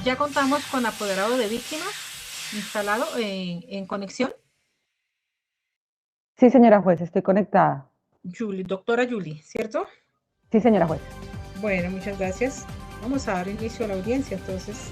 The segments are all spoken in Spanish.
Ya contamos con apoderado de víctimas instalado en conexión. Sí, señora juez, estoy conectada. Julie, doctora Julie, ¿cierto? Sí, señora juez. Bueno, muchas gracias. Vamos a dar inicio a la audiencia, entonces.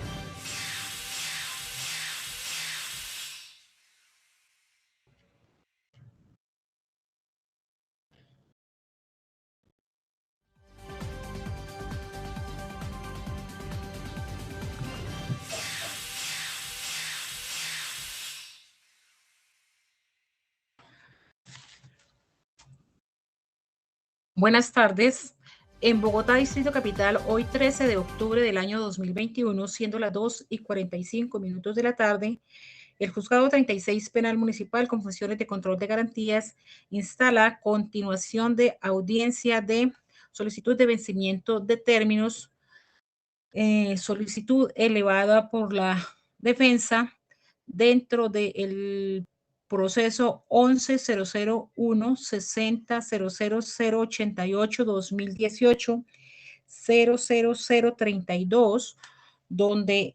Buenas tardes. En Bogotá, Distrito Capital, hoy 13 de octubre del año 2021, siendo las 2:45 de la tarde, el Juzgado 36 Penal Municipal con funciones de control de garantías instala continuación de audiencia de solicitud de vencimiento de términos, solicitud elevada por la defensa dentro del proceso 11-001-60-00088 00032, donde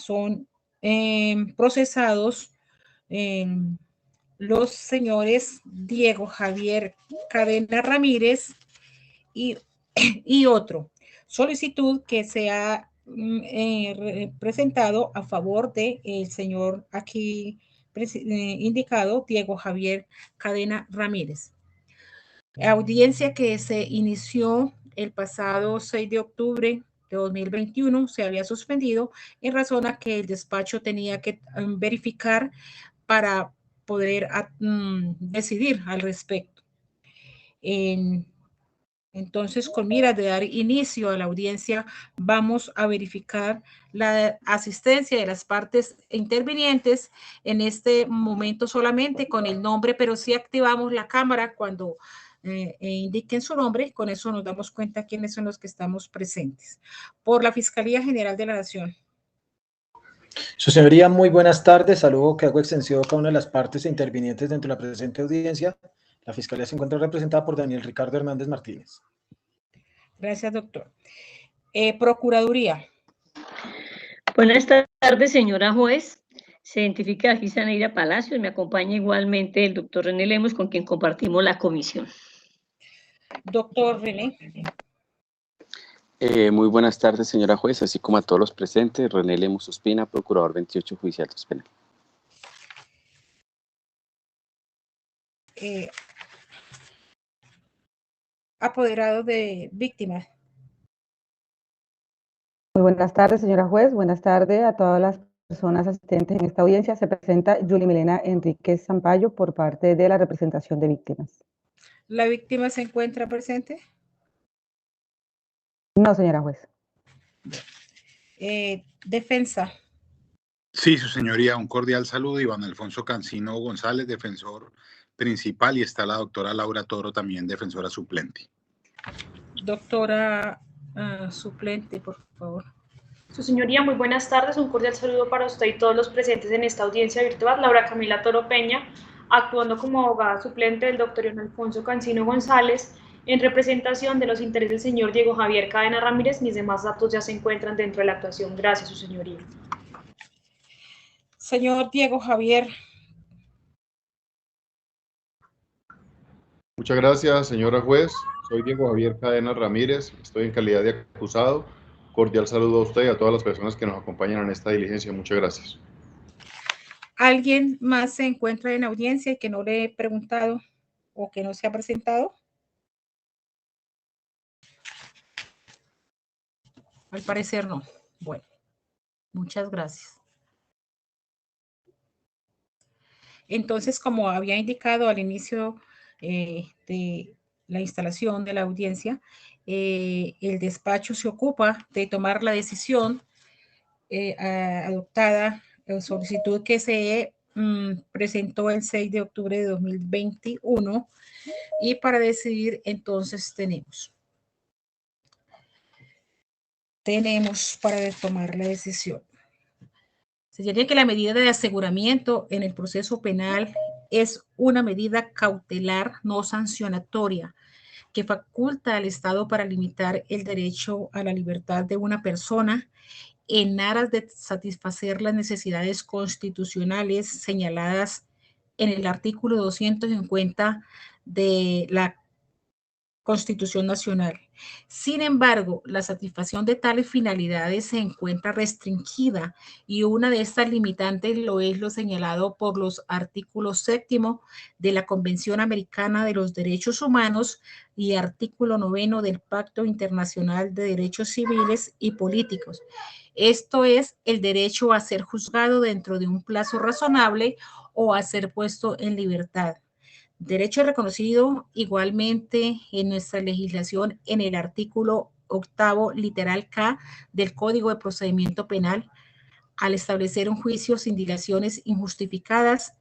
son procesados eh, los señores Diego Javier Cadena Ramírez y, y otro. Solicitud que se ha presentado a favor del señor aquí indicado, Diego Javier Cadena Ramírez. Audiencia que se inició el pasado 6 de octubre de 2021, se había suspendido en razón a que el despacho tenía que verificar para poder decidir al respecto. Entonces, con miras de dar inicio a la audiencia, vamos a verificar la asistencia de las partes intervinientes en este momento solamente con el nombre, pero sí activamos la cámara cuando indiquen su nombre. Con eso nos damos cuenta quiénes son los que estamos presentes. Por la Fiscalía General de la Nación. Su señoría, muy buenas tardes. Saludo que hago extensivo a cada una de las partes intervinientes dentro de la presente audiencia. La Fiscalía se encuentra representada por Daniel Ricardo Hernández Martínez. Gracias, doctor. Procuraduría. Buenas tardes, señora juez. Se identifica aquí Saneira Palacios. Me acompaña igualmente el doctor René Lemos, con quien compartimos la comisión. Doctor René. Muy buenas tardes, señora juez, así como a todos los presentes. René Lemos Ospina, procurador 28 Judicial 2 Penal. Apoderado de víctimas. Muy buenas tardes, señora juez. Buenas tardes a todas las personas asistentes en esta audiencia. Se presenta Julie Milena Enríquez Zampayo por parte de la representación de víctimas. ¿La víctima se encuentra presente? No, señora juez. Defensa. Sí, su señoría, un cordial saludo. Iván Alfonso Cancino González, defensor principal, y está la doctora Laura Toro, también defensora suplente. Doctora suplente, por favor. Su señoría, muy buenas tardes. Un cordial saludo para usted y todos los presentes en esta audiencia virtual. Laura Camila Toro Peña, actuando como abogada suplente del doctor Iván Alfonso Cancino González, en representación de los intereses del señor Diego Javier Cadena Ramírez. Mis demás datos ya se encuentran dentro de la actuación. Gracias, su señoría. Señor Diego Javier. Muchas gracias, señora juez. Soy Diego Javier Cadena Ramírez, estoy en calidad de acusado. Cordial saludo a usted y a todas las personas que nos acompañan en esta diligencia. Muchas gracias. ¿Alguien más se encuentra en audiencia y que no le he preguntado o que no se ha presentado? Al parecer no. Bueno, muchas gracias. Entonces, como había indicado al inicio de la instalación de la audiencia, el despacho se ocupa de tomar la decisión adoptada, solicitud que se presentó el 6 de octubre de 2021, y para decidir entonces tenemos para tomar la decisión. Se diría que la medida de aseguramiento en el proceso penal es una medida cautelar no sancionatoria que faculta al Estado para limitar el derecho a la libertad de una persona en aras de satisfacer las necesidades constitucionales señaladas en el artículo 250 de la Constitución Nacional. Sin embargo, la satisfacción de tales finalidades se encuentra restringida y una de estas limitantes lo es lo señalado por los artículos 7 de la Convención Americana de los Derechos Humanos y artículo 9 del Pacto Internacional de Derechos Civiles y Políticos. Esto es el derecho a ser juzgado dentro de un plazo razonable o a ser puesto en libertad. Derecho reconocido igualmente en nuestra legislación en el artículo 8, literal K del Código de Procedimiento Penal, al establecer un juicio sin dilaciones injustificadas,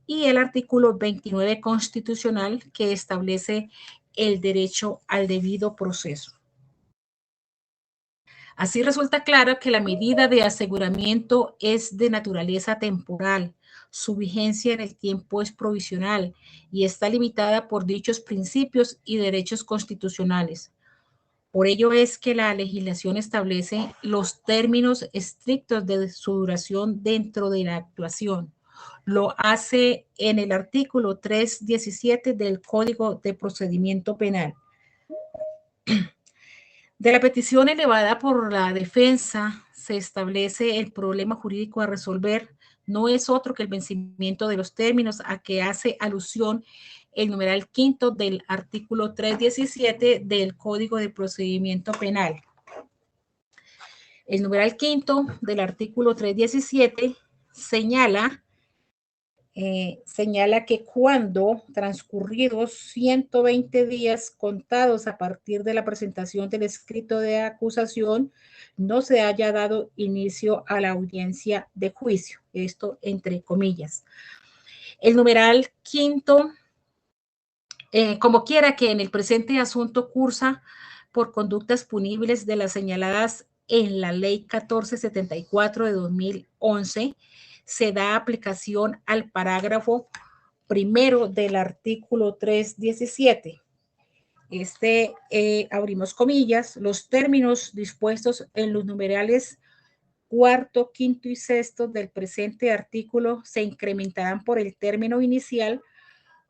y el artículo 29 constitucional que establece el derecho al debido proceso. Así resulta claro que la medida de aseguramiento es de naturaleza temporal. Su vigencia en el tiempo es provisional y está limitada por dichos principios y derechos constitucionales. Por ello es que la legislación establece los términos estrictos de su duración dentro de la actuación. Lo hace en el artículo 317 del Código de Procedimiento Penal. De la petición elevada por la defensa se establece el problema jurídico a resolver. No es otro que el vencimiento de los términos a que hace alusión el numeral 5 del artículo 317 del Código de Procedimiento Penal. El numeral 5 del artículo 317 señala que cuando transcurridos 120 días contados a partir de la presentación del escrito de acusación, no se haya dado inicio a la audiencia de juicio, esto entre comillas. El numeral 5, como quiera que en el presente asunto cursa por conductas punibles de las señaladas en la Ley 1474 de 2011, se da aplicación al parágrafo primero del artículo 317. Abrimos comillas, los términos dispuestos en los numerales 4, 5 y 6 del presente artículo se incrementarán por el término inicial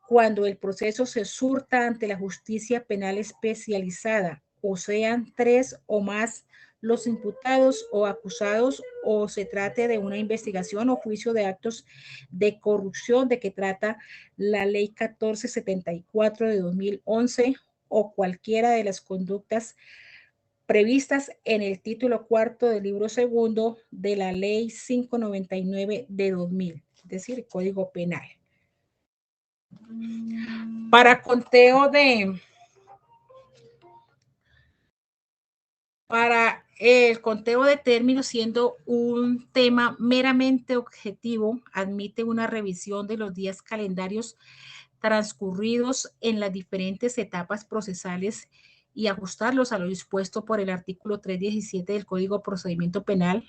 cuando el proceso se surta ante la justicia penal especializada, o sean 3 o más los imputados o acusados, o se trate de una investigación o juicio de actos de corrupción de que trata la Ley 1474 de 2011 o cualquiera de las conductas previstas en el título 4 del libro 2 de la Ley 599 de 2000, es decir, el Código Penal. Para el conteo de términos, siendo un tema meramente objetivo, admite una revisión de los días calendarios transcurridos en las diferentes etapas procesales y ajustarlos a lo dispuesto por el artículo 317 del Código de Procedimiento Penal,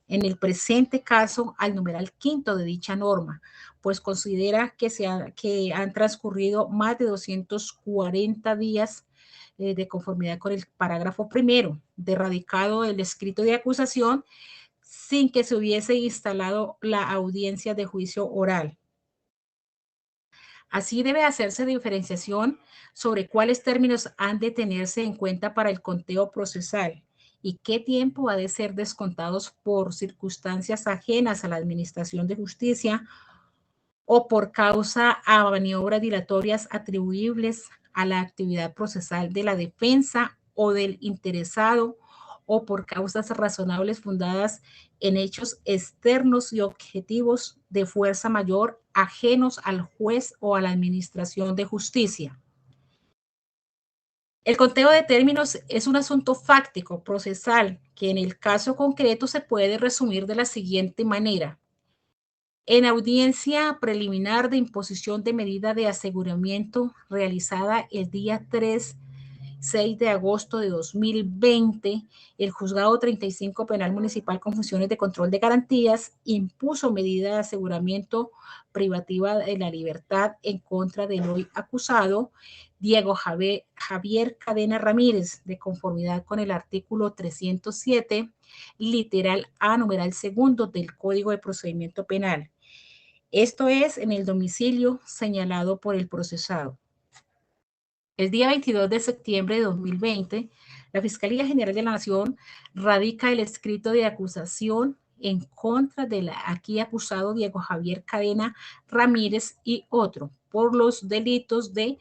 en el presente caso al numeral 5 de dicha norma, pues considera que han transcurrido más de 240 días de conformidad con el parágrafo primero de radicado el escrito de acusación sin que se hubiese instalado la audiencia de juicio oral. Así debe hacerse diferenciación sobre cuáles términos han de tenerse en cuenta para el conteo procesal y qué tiempo ha de ser descontados por circunstancias ajenas a la administración de justicia o por causa a maniobras dilatorias atribuibles a la actividad procesal de la defensa o del interesado, o por causas razonables fundadas en hechos externos y objetivos de fuerza mayor ajenos al juez o a la administración de justicia. El conteo de términos es un asunto fáctico, procesal, que en el caso concreto se puede resumir de la siguiente manera. En audiencia preliminar de imposición de medida de aseguramiento realizada el día 3 6 de agosto de 2020, el Juzgado 35 Penal Municipal con funciones de control de garantías impuso medida de aseguramiento privativa de la libertad en contra del hoy acusado Diego Javier Cadena Ramírez, de conformidad con el artículo 307, literal A, numeral segundo del Código de Procedimiento Penal. Esto es en el domicilio señalado por el procesado. El día 22 de septiembre de 2020, la Fiscalía General de la Nación radica el escrito de acusación en contra del aquí acusado Diego Javier Cadena Ramírez y otro por los delitos de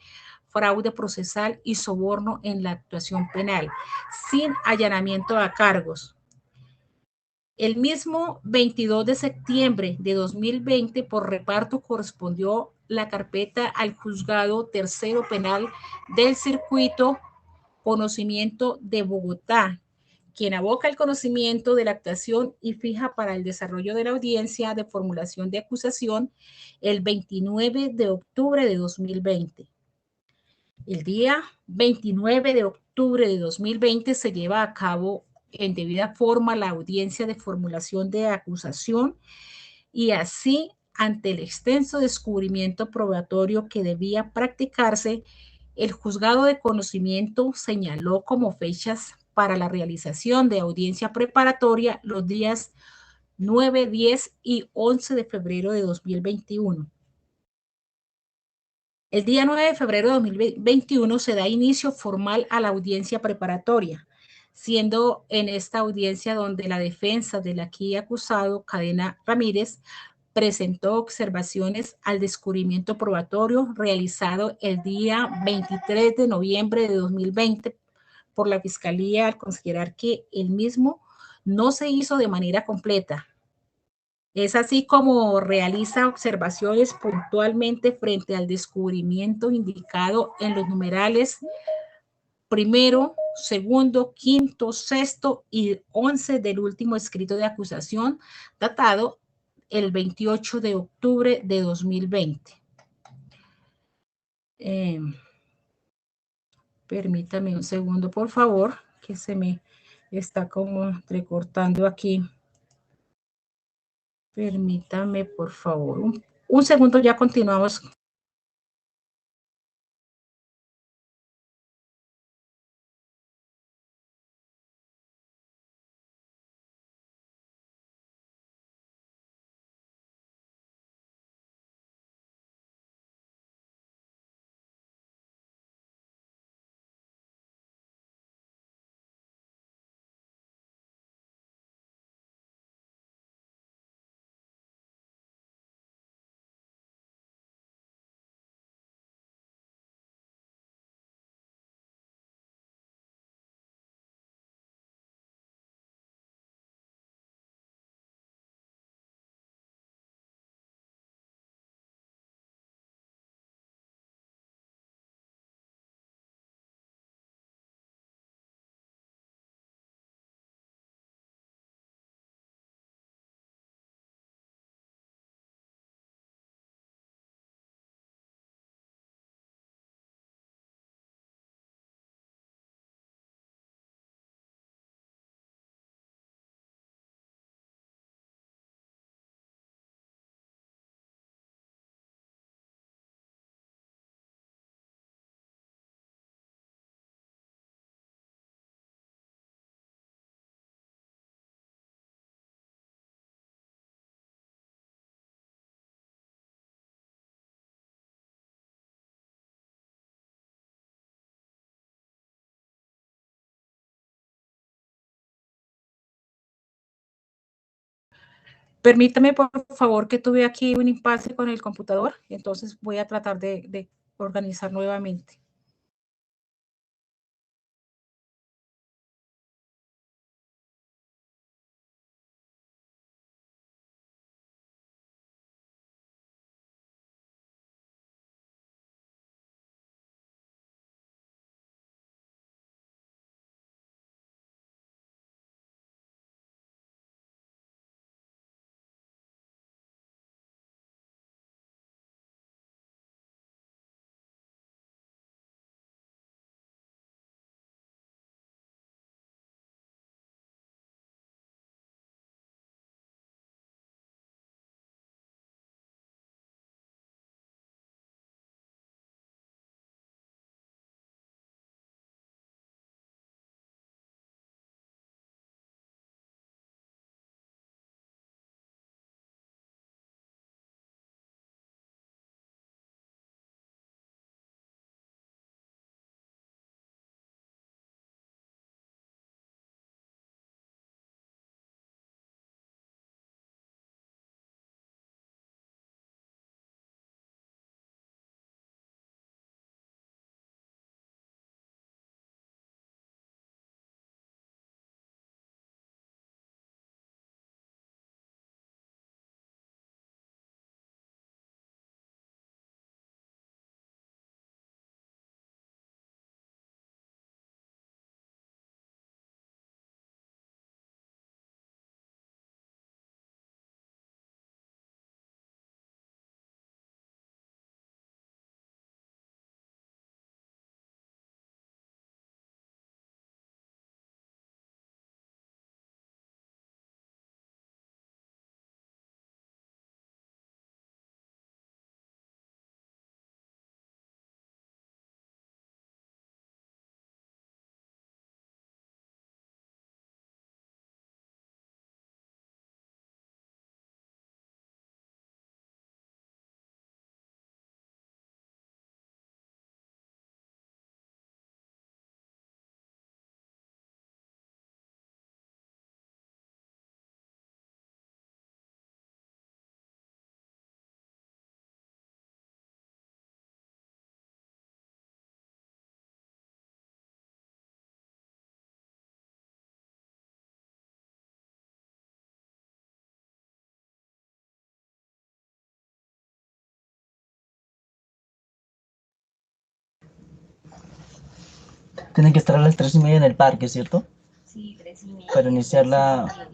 fraude procesal y soborno en la actuación penal, sin allanamiento a cargos. El mismo 22 de septiembre de 2020, por reparto, correspondió la carpeta al Juzgado Tercero Penal del Circuito Conocimiento de Bogotá, quien aboca el conocimiento de la actuación y fija para el desarrollo de la audiencia de formulación de acusación el 29 de octubre de 2020. El día 29 de octubre de 2020 se lleva a cabo en debida forma la audiencia de formulación de acusación y así, ante el extenso descubrimiento probatorio que debía practicarse, el juzgado de conocimiento señaló como fechas para la realización de audiencia preparatoria los días 9, 10 y 11 de febrero de 2021. El día 9 de febrero de 2021 se da inicio formal a la audiencia preparatoria, siendo en esta audiencia donde la defensa del aquí acusado, Cadena Ramírez, presentó observaciones al descubrimiento probatorio realizado el día 23 de noviembre de 2020 por la Fiscalía al considerar que el mismo no se hizo de manera completa. Es así como realiza observaciones puntualmente frente al descubrimiento indicado en los numerales primero, segundo, quinto, sexto y 11 del último escrito de acusación, datado el 28 de octubre de 2020. Permítame un segundo, por favor, que se me está como recortando aquí. Permítame, por favor. Un segundo, ya continuamos. Permítame, por favor, que tuve aquí un impasse con el computador, entonces voy a tratar de organizar nuevamente. Tienen que estar a las 3:30 en el parque, ¿cierto? Sí, 3:30. Para iniciar la...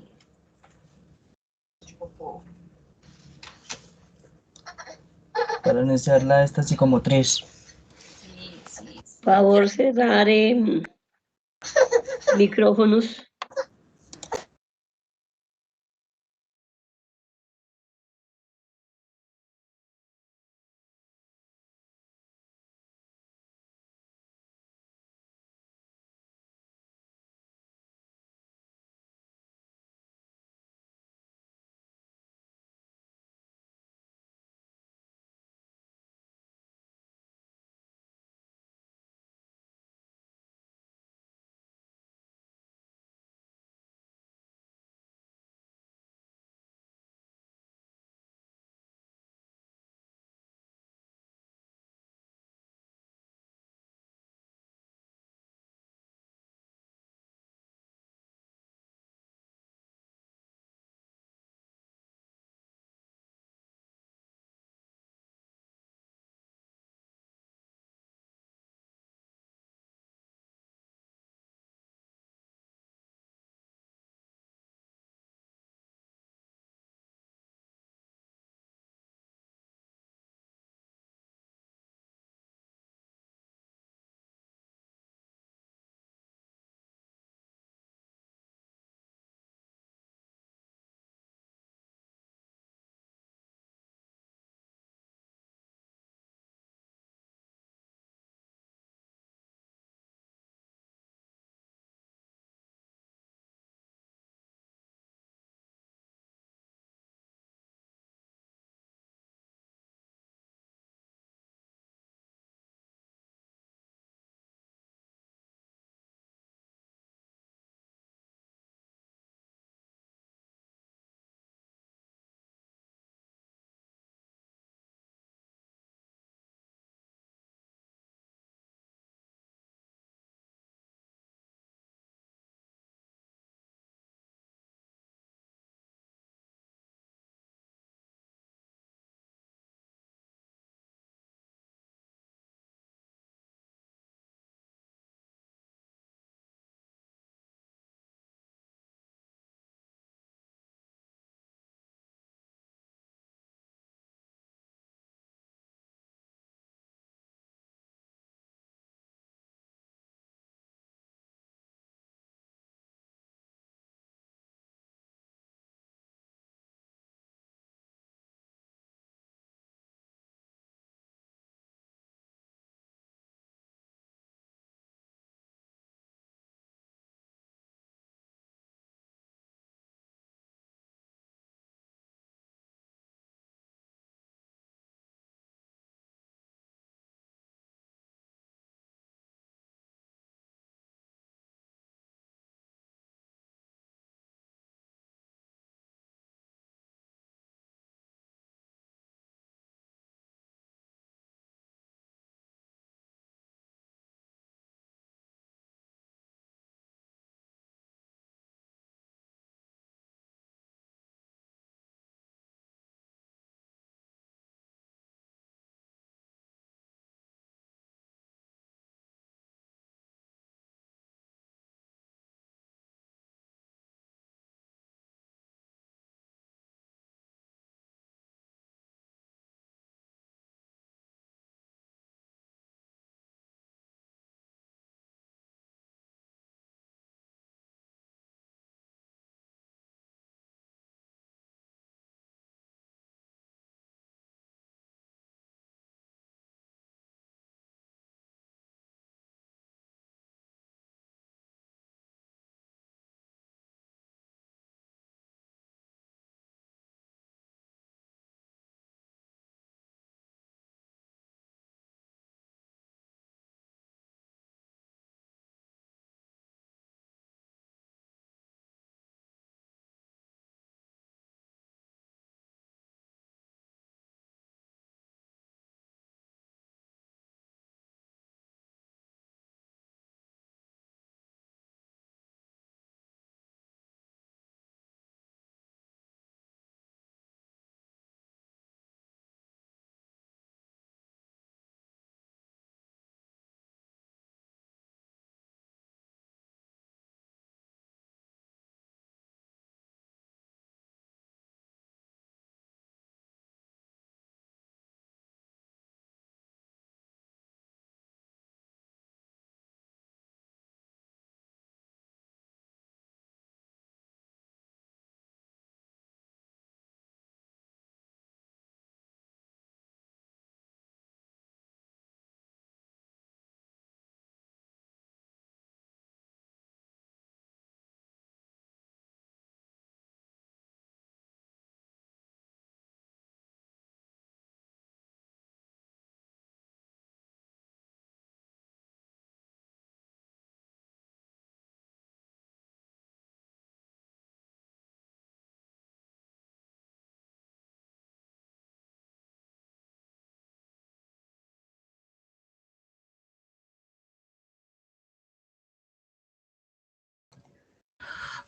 Para iniciar esta psicomotriz. Sí. Favor cerrar micrófonos.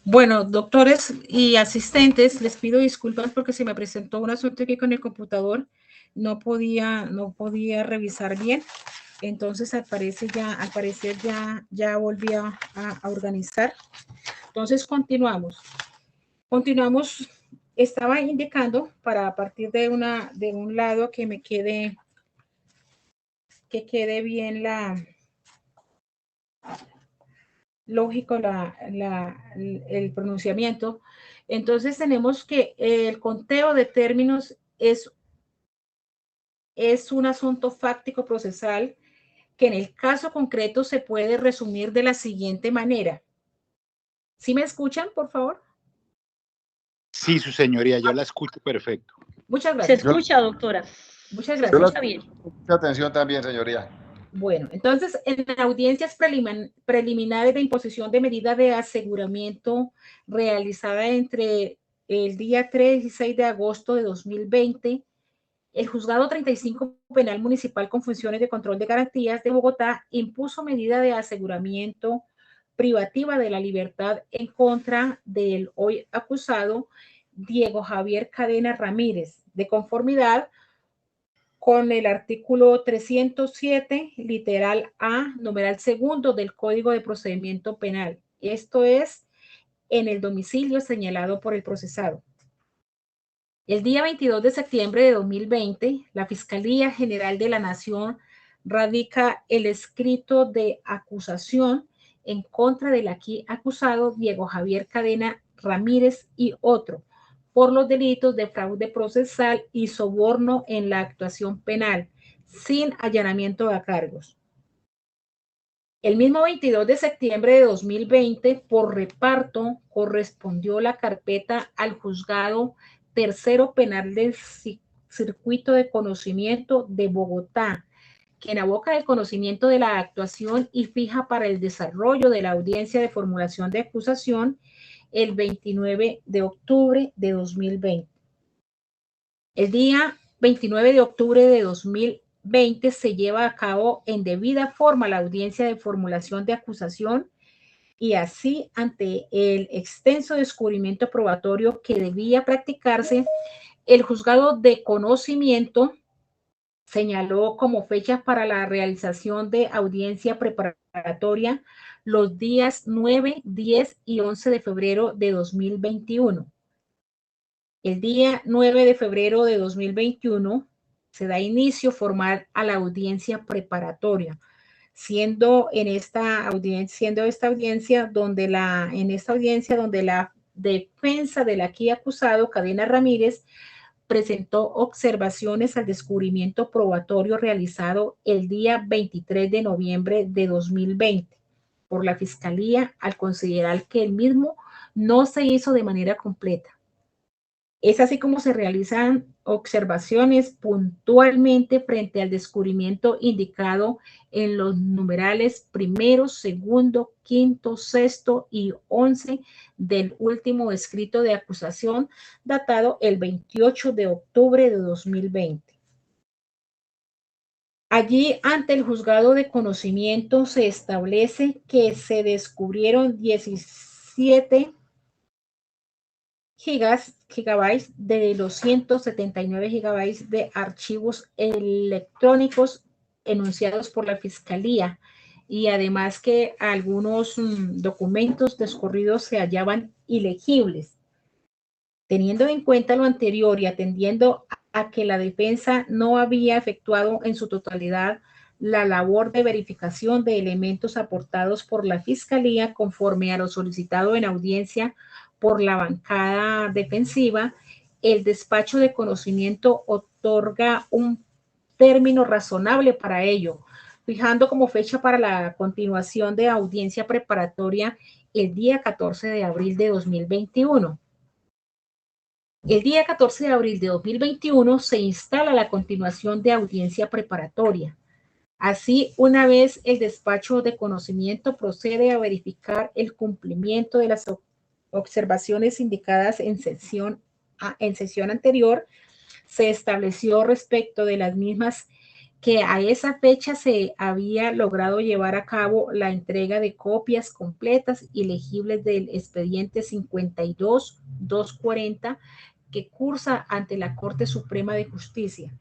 Bueno, doctores y asistentes, les pido disculpas porque se me presentó un asunto aquí con el computador. No podía revisar bien. Entonces, al parecer ya volví a organizar. Entonces, continuamos. Estaba indicando para partir de un lado que me quede bien lógico el pronunciamiento. Entonces tenemos que el conteo de términos es un asunto fáctico procesal que en el caso concreto se puede resumir de la siguiente manera. ¿Sí me escuchan, por favor? Sí, su señoría, yo la escucho perfecto. Muchas Se gracias. escucha, doctora. Muchas Se gracias. escucha bien. Mucha atención también, señoría. Bueno, entonces, en audiencias preliminares de imposición de medida de aseguramiento realizada entre el día 3 y 6 de agosto de 2020, el Juzgado 35 Penal Municipal con funciones de control de garantías de Bogotá impuso medida de aseguramiento privativa de la libertad en contra del hoy acusado Diego Javier Cadena Ramírez, de conformidad con el artículo 307, literal A, numeral segundo del Código de Procedimiento Penal. Esto es en el domicilio señalado por el procesado. El día 22 de septiembre de 2020, la Fiscalía General de la Nación radica el escrito de acusación en contra del aquí acusado Diego Javier Cadena Ramírez y otro por los delitos de fraude procesal y soborno en la actuación penal, sin allanamiento a cargos. El mismo 22 de septiembre de 2020, por reparto, correspondió la carpeta al Juzgado Tercero Penal del Circuito de Conocimiento de Bogotá, quien aboca el conocimiento de la actuación y fija para el desarrollo de la audiencia de formulación de acusación el 29 de octubre de 2020. El día 29 de octubre de 2020 se lleva a cabo en debida forma la audiencia de formulación de acusación y así ante el extenso descubrimiento probatorio que debía practicarse, el juzgado de conocimiento señaló como fechas para la realización de audiencia preparatoria los días 9, 10 y 11 de febrero de 2021. El día 9 de febrero de 2021 se da inicio formal a la audiencia preparatoria, siendo esta audiencia donde la defensa del aquí acusado, Cadena Ramírez, presentó observaciones al descubrimiento probatorio realizado el día 23 de noviembre de 2020 por la Fiscalía al considerar que el mismo no se hizo de manera completa. Es así como se realizan observaciones puntualmente frente al descubrimiento indicado en los numerales primero, segundo, quinto, sexto y 11 del último escrito de acusación datado el 28 de octubre de 2020. Allí, ante el juzgado de conocimiento, se establece que se descubrieron 17 gigabytes de los 179 gigabytes de archivos electrónicos enunciados por la Fiscalía y además que algunos documentos descorridos se hallaban ilegibles. Teniendo en cuenta lo anterior y atendiendo a que la defensa no había efectuado en su totalidad la labor de verificación de elementos aportados por la Fiscalía conforme a lo solicitado en audiencia por la bancada defensiva, el despacho de conocimiento otorga un término razonable para ello, fijando como fecha para la continuación de audiencia preparatoria el día 14 de abril de 2021. El día 14 de abril de 2021 se instala la continuación de audiencia preparatoria. Así, una vez el despacho de conocimiento procede a verificar el cumplimiento de las observaciones indicadas en sesión anterior, se estableció respecto de las mismas que a esa fecha se había logrado llevar a cabo la entrega de copias completas y legibles del expediente 52-240 que cursa ante la Corte Suprema de Justicia,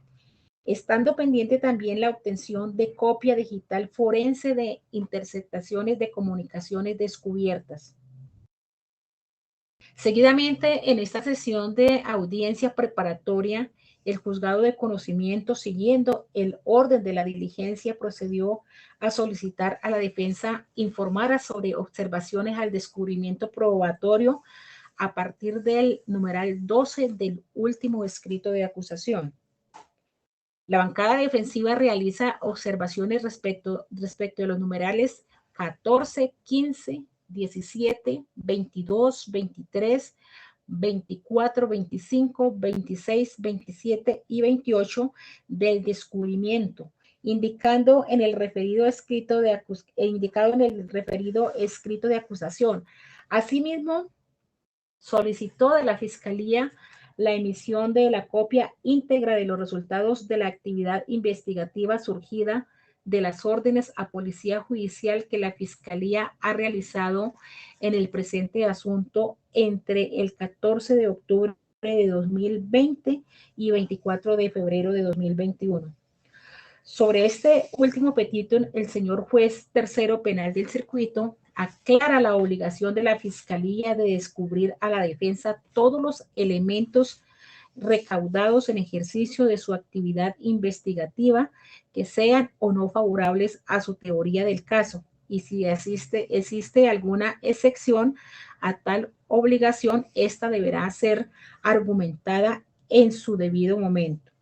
estando pendiente también la obtención de copia digital forense de interceptaciones de comunicaciones descubiertas. Seguidamente, en esta sesión de audiencia preparatoria, el juzgado de conocimiento, siguiendo el orden de la diligencia, procedió a solicitar a la defensa informara sobre observaciones al descubrimiento probatorio a partir del numeral 12 del último escrito de acusación. La bancada defensiva realiza observaciones respecto de los numerales 14, 15, 17, 22, 23, 24, 25, 26, 27 y 28 del descubrimiento, indicado en el referido escrito de acusación. Asimismo, solicitó de la Fiscalía la emisión de la copia íntegra de los resultados de la actividad investigativa surgida de las órdenes a Policía Judicial que la Fiscalía ha realizado en el presente asunto entre el 14 de octubre de 2020 y 24 de febrero de 2021. Sobre este último petito, el señor juez tercero penal del circuito aclara la obligación de la Fiscalía de descubrir a la defensa todos los elementos recaudados en ejercicio de su actividad investigativa que sean o no favorables a su teoría del caso, y si existe alguna excepción a tal obligación, esta deberá ser argumentada en su debido momento.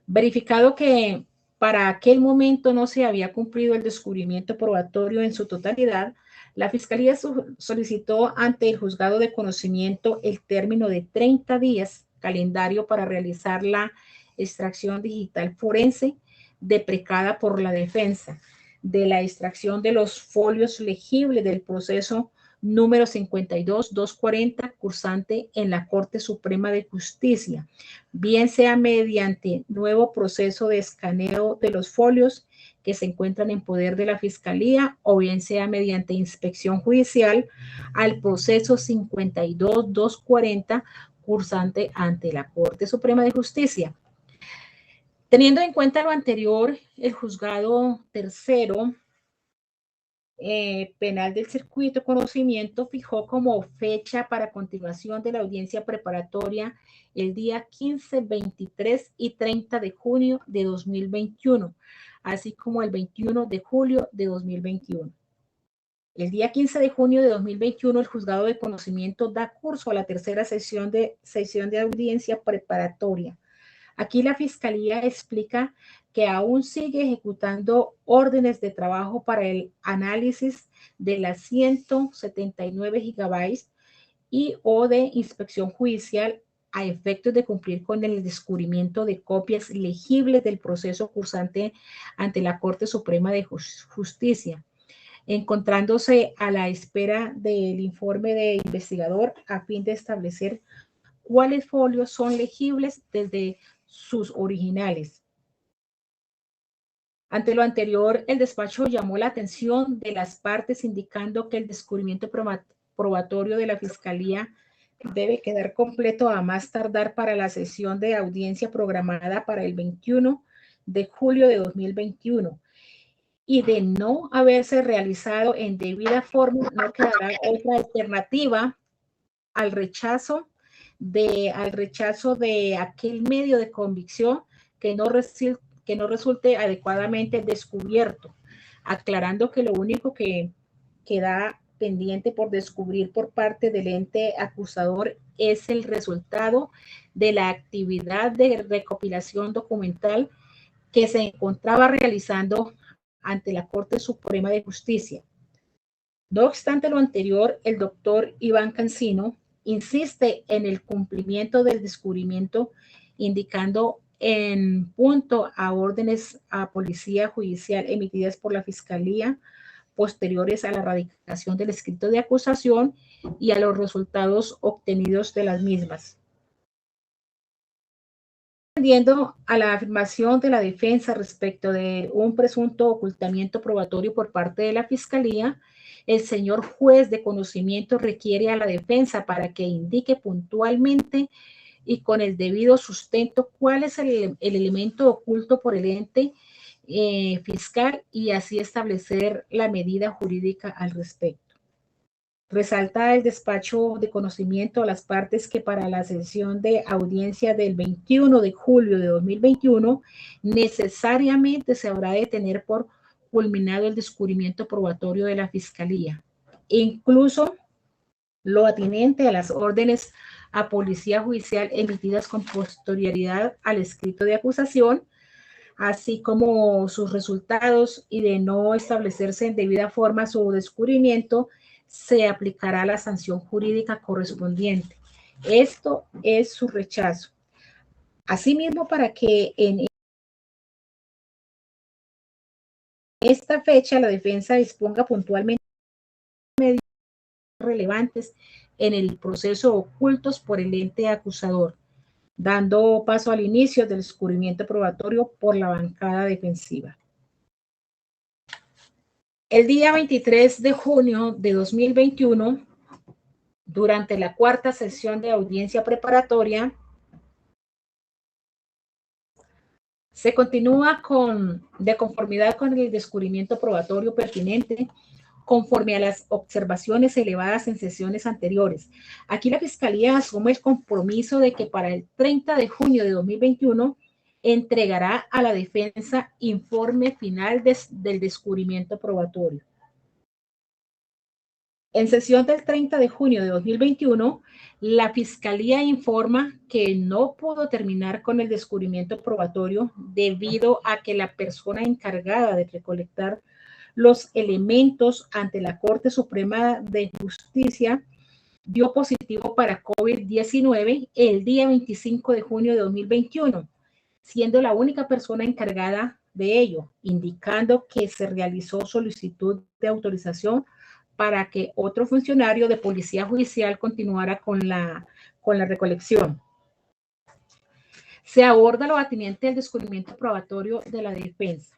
Verificado que para aquel momento no se había cumplido el descubrimiento probatorio en su totalidad, la Fiscalía solicitó ante el juzgado de conocimiento el término de 30 días calendario para realizar la extracción digital forense deprecada por la defensa de la extracción de los folios legibles del proceso número 52-240 cursante en la Corte Suprema de Justicia, bien sea mediante nuevo proceso de escaneo de los folios que se encuentran en poder de la Fiscalía o bien sea mediante inspección judicial al proceso 52-240 cursante ante la Corte Suprema de Justicia. Teniendo en cuenta lo anterior, el juzgado tercero penal del circuito de conocimiento fijó como fecha para continuación de la audiencia preparatoria el día 15, 23 y 30 de junio de 2021, así como el 21 de julio de 2021. El día 15 de junio de 2021, el juzgado de conocimiento da curso a la tercera sesión de audiencia preparatoria. Aquí la Fiscalía explica que aún sigue ejecutando órdenes de trabajo para el análisis de las 179 gigabytes y o de inspección judicial a efectos de cumplir con el descubrimiento de copias legibles del proceso cursante ante la Corte Suprema de Justicia, encontrándose a la espera del informe de investigador a fin de establecer cuáles folios son legibles desde sus originales. Ante lo anterior, el despacho llamó la atención de las partes indicando que el descubrimiento probatorio de la Fiscalía debe quedar completo a más tardar para la sesión de audiencia programada para el 21 de julio de 2021 y de no haberse realizado en debida forma, no quedará otra alternativa al rechazo de aquel medio de convicción que no resulte adecuadamente descubierto, aclarando que lo único que queda pendiente por descubrir por parte del ente acusador es el resultado de la actividad de recopilación documental que se encontraba realizando ante la Corte Suprema de Justicia. No obstante lo anterior, el doctor Iván Cancino insiste en el cumplimiento del descubrimiento, indicando en punto a órdenes a Policía Judicial emitidas por la Fiscalía posteriores a la radicación del escrito de acusación y a los resultados obtenidos de las mismas. Atendiendo a la afirmación de la defensa respecto de un presunto ocultamiento probatorio por parte de la Fiscalía, el señor juez de conocimiento requiere a la defensa para que indique puntualmente y con el debido sustento cuál es el elemento oculto por el ente fiscal y así establecer la medida jurídica al respecto. Resalta el despacho de conocimiento a las partes que para la sesión de audiencia del 21 de julio de 2021 necesariamente se habrá de tener por culminado el descubrimiento probatorio de la Fiscalía, incluso lo atinente a las órdenes a policía judicial emitidas con posterioridad al escrito de acusación, así como sus resultados, y de no establecerse en debida forma su descubrimiento, se aplicará la sanción jurídica correspondiente. Esto es su rechazo. Asimismo, para que en esta fecha la defensa disponga puntualmente de medidas relevantes en el proceso ocultos por el ente acusador, dando paso al inicio del descubrimiento probatorio por la bancada defensiva. El día 23 de junio de 2021, durante la cuarta sesión de audiencia preparatoria, se continúa de conformidad con el descubrimiento probatorio pertinente, conforme a las observaciones elevadas en sesiones anteriores. Aquí la Fiscalía asume el compromiso de que para el 30 de junio de 2021 entregará a la defensa informe final del descubrimiento probatorio. En sesión del 30 de junio de 2021, la Fiscalía informa que no pudo terminar con el descubrimiento probatorio debido a que la persona encargada de recolectar los elementos ante la Corte Suprema de Justicia dio positivo para COVID-19 el día 25 de junio de 2021, siendo la única persona encargada de ello, indicando que se realizó solicitud de autorización para que otro funcionario de policía judicial continuara con la recolección. Se aborda lo atinente al descubrimiento probatorio de la defensa.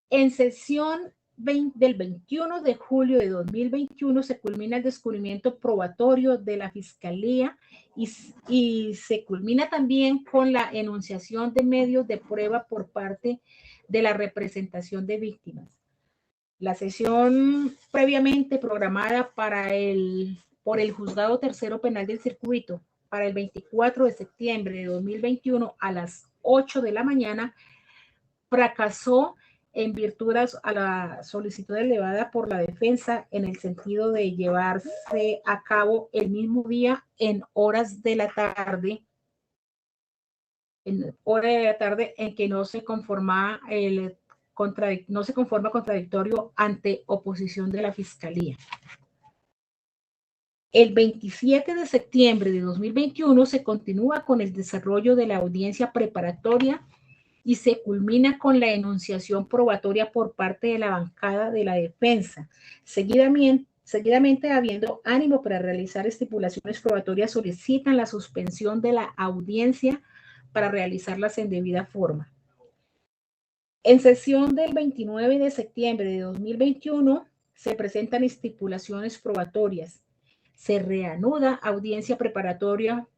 En sesión del 21 de julio de 2021 se culmina el descubrimiento probatorio de la Fiscalía y se culmina también con la enunciación de medios de prueba por parte de la representación de víctimas. La sesión previamente programada por el Juzgado Tercero Penal del Circuito para el 24 de septiembre de 2021 a las 8 de la mañana fracasó en virtud a la solicitud elevada por la defensa en el sentido de llevarse a cabo el mismo día en horas de la tarde, en que no se conforma contradictorio ante oposición de la Fiscalía. El 27 de septiembre de 2021 se continúa con el desarrollo de la audiencia preparatoria y se culmina con la enunciación probatoria por parte de la bancada de la defensa. Seguidamente, habiendo ánimo para realizar estipulaciones probatorias, solicitan la suspensión de la audiencia para realizarlas en debida forma. En sesión del 29 de septiembre de 2021 se presentan estipulaciones probatorias. Se reanuda audiencia preparatoria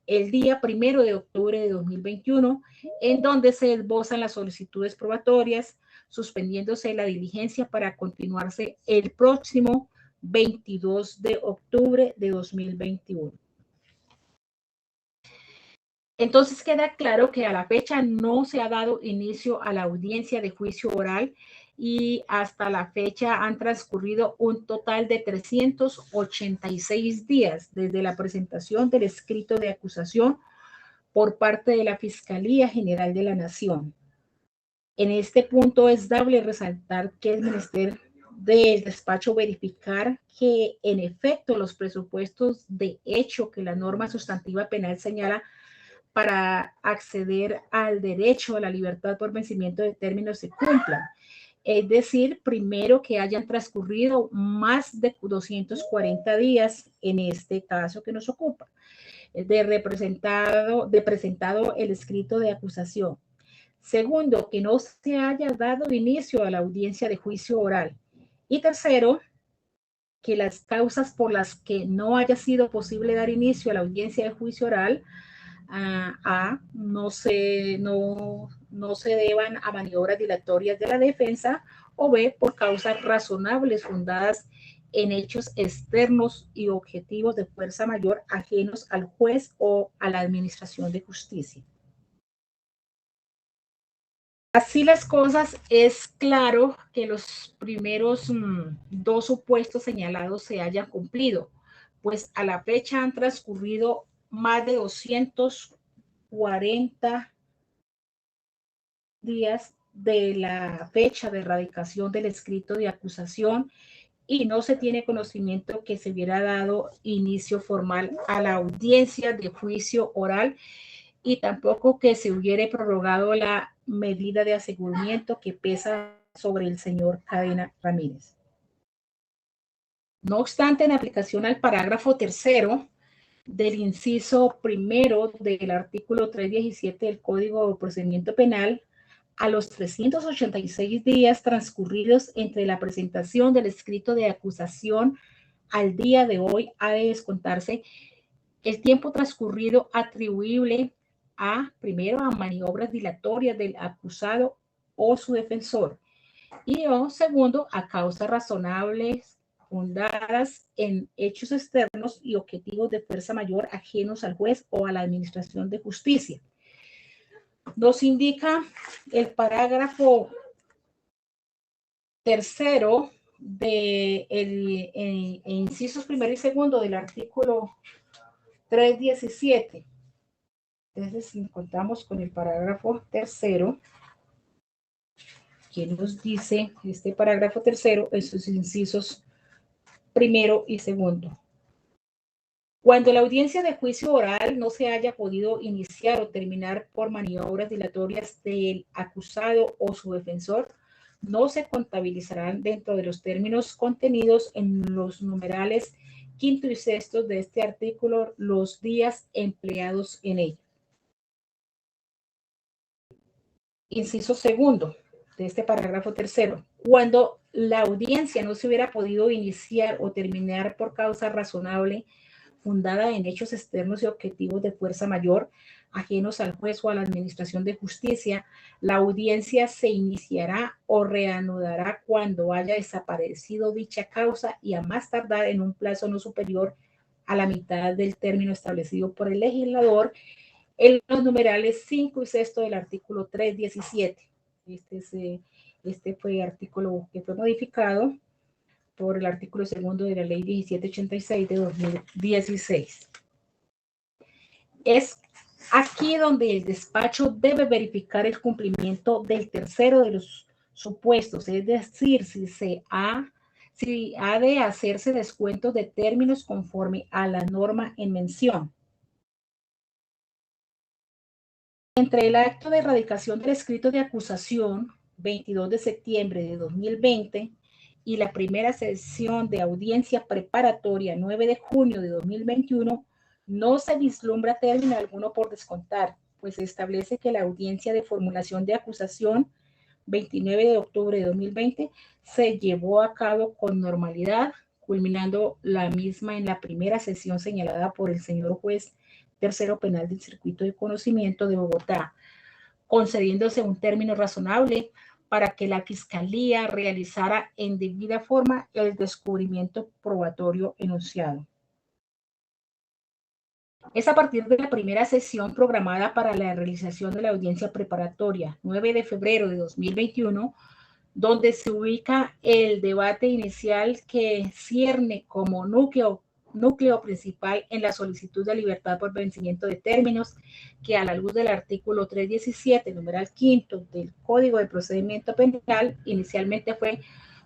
el día 1 de octubre de 2021, en donde se esbozan las solicitudes probatorias, suspendiéndose la diligencia para continuarse el próximo 22 de octubre de 2021. Entonces queda claro que a la fecha no se ha dado inicio a la audiencia de juicio oral y hasta la fecha han transcurrido un total de 386 días desde la presentación del escrito de acusación por parte de la Fiscalía General de la Nación. En este punto es dable resaltar que es menester del despacho verificar que en efecto los presupuestos de hecho que la norma sustantiva penal señala para acceder al derecho a la libertad por vencimiento de términos se cumplan. Es decir, primero que hayan transcurrido más de 240 días en este caso que nos ocupa. de presentado el escrito de acusación. Segundo, que no se haya dado inicio a la audiencia de juicio oral. Y tercero, que las causas por las que no haya sido posible dar inicio a la audiencia de juicio oral no se deban a maniobras dilatorias de la defensa, o B, por causas razonables fundadas en hechos externos y objetivos de fuerza mayor ajenos al juez o a la administración de justicia. Así las cosas, es claro que los primeros dos supuestos señalados se hayan cumplido, pues a la fecha han transcurrido más de 240 días de la fecha de erradicación del escrito de acusación y no se tiene conocimiento que se hubiera dado inicio formal a la audiencia de juicio oral y tampoco que se hubiera prorrogado la medida de aseguramiento que pesa sobre el señor Cadena Ramírez. No obstante, en aplicación al parágrafo tercero del inciso primero del artículo 317 del Código de Procedimiento Penal, a los 386 días transcurridos entre la presentación del escrito de acusación al día de hoy, ha de descontarse el tiempo transcurrido atribuible primero a maniobras dilatorias del acusado o su defensor, y segundo, a causas razonables fundadas en hechos externos y objetivos de fuerza mayor ajenos al juez o a la administración de justicia. Nos indica el parágrafo tercero de incisos primero y segundo del artículo 317. Entonces, contamos con el parágrafo tercero, que nos dice este parágrafo tercero en sus incisos primero y segundo. Cuando la audiencia de juicio oral no se haya podido iniciar o terminar por maniobras dilatorias del acusado o su defensor, no se contabilizarán dentro de los términos contenidos en los numerales quinto y sexto de este artículo los días empleados en ello. Inciso segundo de este parágrafo tercero. Cuando la audiencia no se hubiera podido iniciar o terminar por causa razonable fundada en hechos externos y objetivos de fuerza mayor ajenos al juez o a la administración de justicia, la audiencia se iniciará o reanudará cuando haya desaparecido dicha causa y a más tardar en un plazo no superior a la mitad del término establecido por el legislador en los numerales 5 y 6 del artículo 317. Este fue el artículo que fue modificado por el artículo segundo de la ley 1786 de 2016. Es aquí donde el despacho debe verificar el cumplimiento del tercero de los supuestos, es decir, si ha de hacerse descuento de términos conforme a la norma en mención. Entre el acto de erradicación del escrito de acusación, 22 de septiembre de 2020, y la primera sesión de audiencia preparatoria, 9 de junio de 2021, no se vislumbra término alguno por descontar, pues se establece que la audiencia de formulación de acusación, 29 de octubre de 2020, se llevó a cabo con normalidad, culminando la misma en la primera sesión señalada por el señor juez tercero penal del Circuito de Conocimiento de Bogotá, concediéndose un término razonable para que la Fiscalía realizara en debida forma el descubrimiento probatorio enunciado. Es a partir de la primera sesión programada para la realización de la audiencia preparatoria, 9 de febrero de 2021, donde se ubica el debate inicial que cierne como núcleo principal en la solicitud de libertad por vencimiento de términos, que a la luz del artículo 317, numeral quinto del Código de Procedimiento Penal, inicialmente fue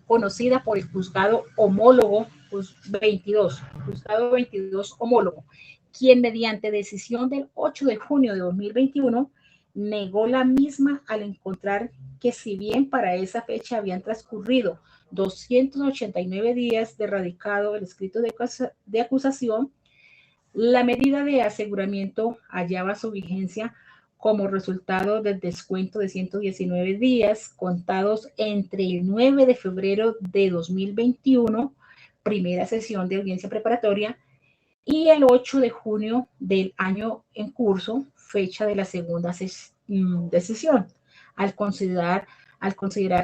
conocida por el juzgado homólogo, juzgado 22 homólogo, quien mediante decisión del 8 de junio de 2021 negó la misma al encontrar que si bien para esa fecha habían transcurrido 289 días de radicado el escrito de acusación, La medida de aseguramiento hallaba su vigencia como resultado del descuento de 119 días contados entre el 9 de febrero de 2021, primera sesión de audiencia preparatoria, y el 8 de junio del año en curso, fecha de la segunda sesión, al considerar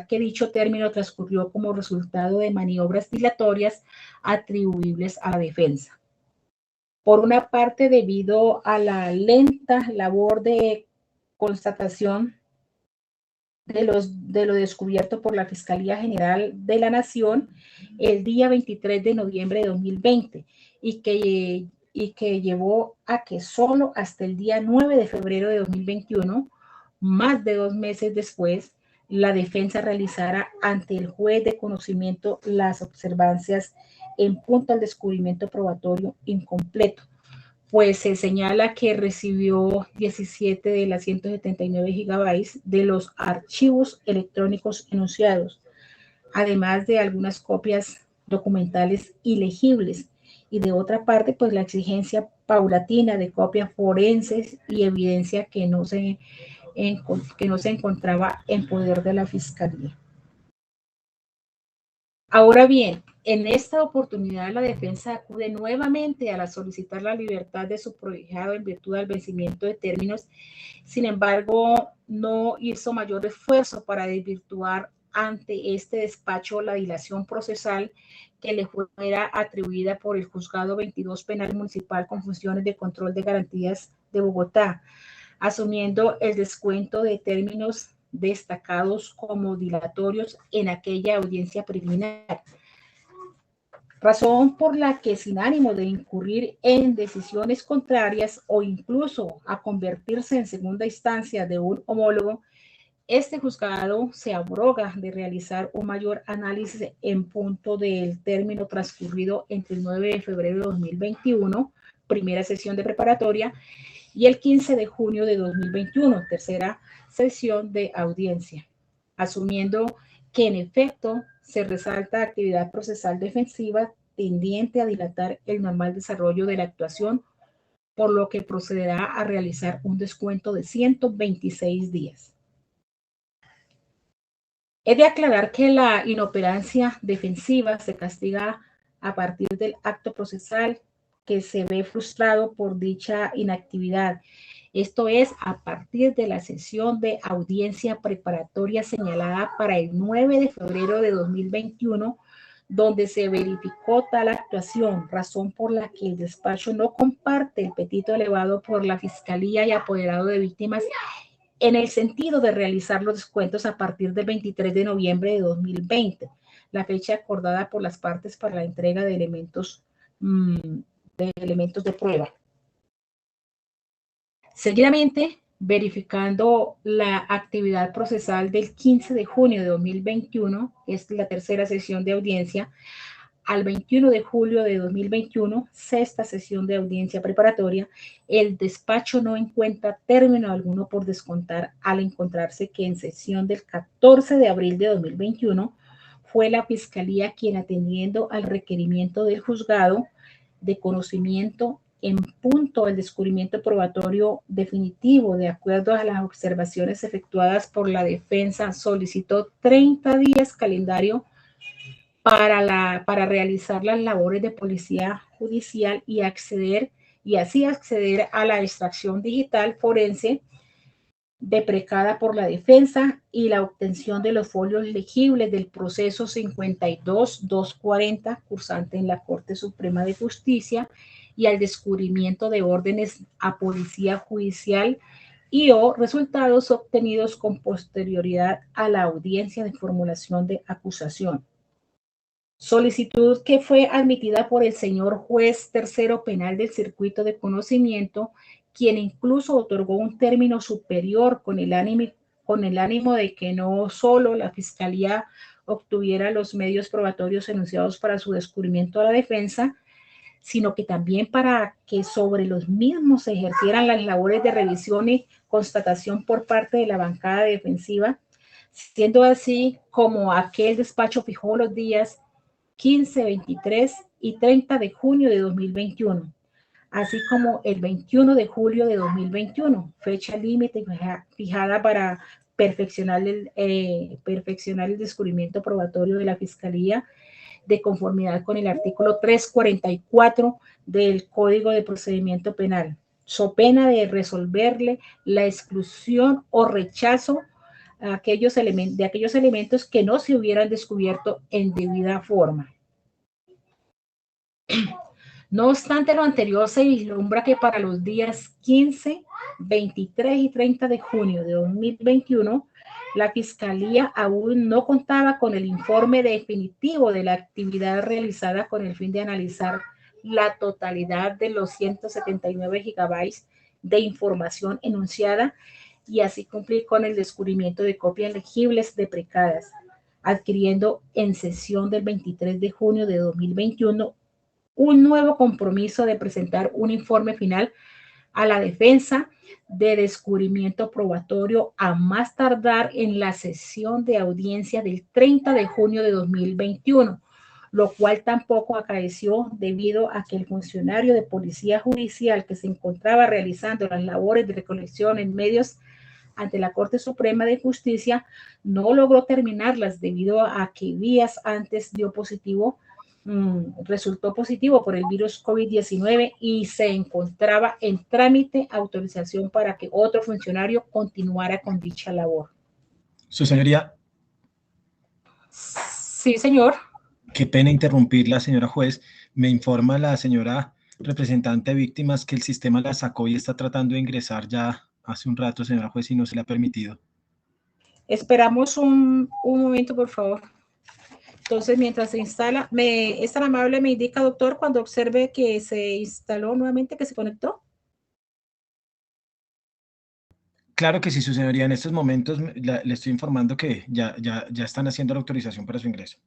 que dicho término transcurrió como resultado de maniobras dilatorias atribuibles a la defensa. Por una parte, debido a la lenta labor de constatación de lo descubierto por la Fiscalía General de la Nación el día 23 de noviembre de 2020 y que llevó a que solo hasta el día 9 de febrero de 2021, más de 2 meses después, la defensa realizara ante el juez de conocimiento las observancias en punto al descubrimiento probatorio incompleto, pues se señala que recibió 17 de las 179 gigabytes de los archivos electrónicos enunciados, además de algunas copias documentales ilegibles, y de otra parte, pues la exigencia paulatina de copias forenses y evidencia que no se encontraba en poder de la Fiscalía. Ahora bien, en esta oportunidad la defensa acude nuevamente a solicitar la libertad de su prohijado en virtud del vencimiento de términos. Sin embargo, no hizo mayor esfuerzo para desvirtuar ante este despacho la dilación procesal que le fuera atribuida por el Juzgado 22 Penal Municipal con funciones de control de garantías de Bogotá, asumiendo el descuento de términos destacados como dilatorios en aquella audiencia preliminar, razón por la que, sin ánimo de incurrir en decisiones contrarias o incluso a convertirse en segunda instancia de un homólogo, este juzgado se abroga de realizar un mayor análisis en punto del término transcurrido entre el 9 de febrero de 2021, primera sesión de preparatoria, y el 15 de junio de 2021, tercera sesión de audiencia, asumiendo que en efecto se resalta actividad procesal defensiva tendiente a dilatar el normal desarrollo de la actuación, por lo que procederá a realizar un descuento de 126 días. He de aclarar que la inoperancia defensiva se castiga a partir del acto procesal que se ve frustrado por dicha inactividad. Esto es, a partir de la sesión de audiencia preparatoria señalada para el 9 de febrero de 2021, donde se verificó tal actuación, razón por la que el despacho no comparte el petito elevado por la Fiscalía y apoderado de víctimas en el sentido de realizar los descuentos a partir del 23 de noviembre de 2020, la fecha acordada por las partes para la entrega de elementos de prueba. Seguidamente, verificando la actividad procesal del 15 de junio de 2021, es la tercera sesión de audiencia, al 21 de julio de 2021, sexta sesión de audiencia preparatoria, el despacho no encuentra término alguno por descontar al encontrarse que en sesión del 14 de abril de 2021 fue la Fiscalía quien, atendiendo al requerimiento del juzgado de conocimiento en punto al descubrimiento probatorio definitivo, de acuerdo a las observaciones efectuadas por la defensa, solicitó 30 días calendario para realizar las labores de policía judicial y así acceder a la extracción digital forense deprecada por la defensa y la obtención de los folios legibles del proceso 52-240 cursante en la Corte Suprema de Justicia y al descubrimiento de órdenes a policía judicial y o resultados obtenidos con posterioridad a la audiencia de formulación de acusación. Solicitud que fue admitida por el señor juez tercero penal del circuito de conocimiento, quien incluso otorgó un término superior con el ánimo de que no solo la Fiscalía obtuviera los medios probatorios enunciados para su descubrimiento a la defensa, sino que también para que sobre los mismos se ejercieran las labores de revisión y constatación por parte de la bancada defensiva, siendo así como aquel despacho fijó los días 15, 23 y 30 de junio de 2021, así como el 21 de julio de 2021, fecha límite fijada para perfeccionar el descubrimiento probatorio de la Fiscalía de conformidad con el artículo 344 del Código de Procedimiento Penal, so pena de resolverle la exclusión o rechazo a aquellos elementos que no se hubieran descubierto en debida forma. No obstante lo anterior, se vislumbra que para los días 15, 23 y 30 de junio de 2021, la Fiscalía aún no contaba con el informe definitivo de la actividad realizada con el fin de analizar la totalidad de los 179 gigabytes de información enunciada y así cumplir con el descubrimiento de copias legibles deprecadas, adquiriendo en sesión del 23 de junio de 2021 un nuevo compromiso de presentar un informe final a la defensa de descubrimiento probatorio a más tardar en la sesión de audiencia del 30 de junio de 2021, lo cual tampoco acaeció debido a que el funcionario de policía judicial que se encontraba realizando las labores de recolección en medios ante la Corte Suprema de Justicia no logró terminarlas debido a que días antes resultó positivo por el virus COVID-19 y se encontraba en trámite autorización para que otro funcionario continuara con dicha labor. Su señoría. Sí, señor. Qué pena interrumpirla, señora juez. Me informa la señora representante de víctimas que el sistema la sacó y está tratando de ingresar ya hace un rato, señora juez, y no se le ha permitido. Esperamos un momento, por favor. Entonces, mientras se instala, es tan amable, me indica, doctor, cuando observe que se instaló nuevamente, que se conectó. Claro que sí, su señoría. En estos momentos le estoy informando que ya están haciendo la autorización para su ingreso.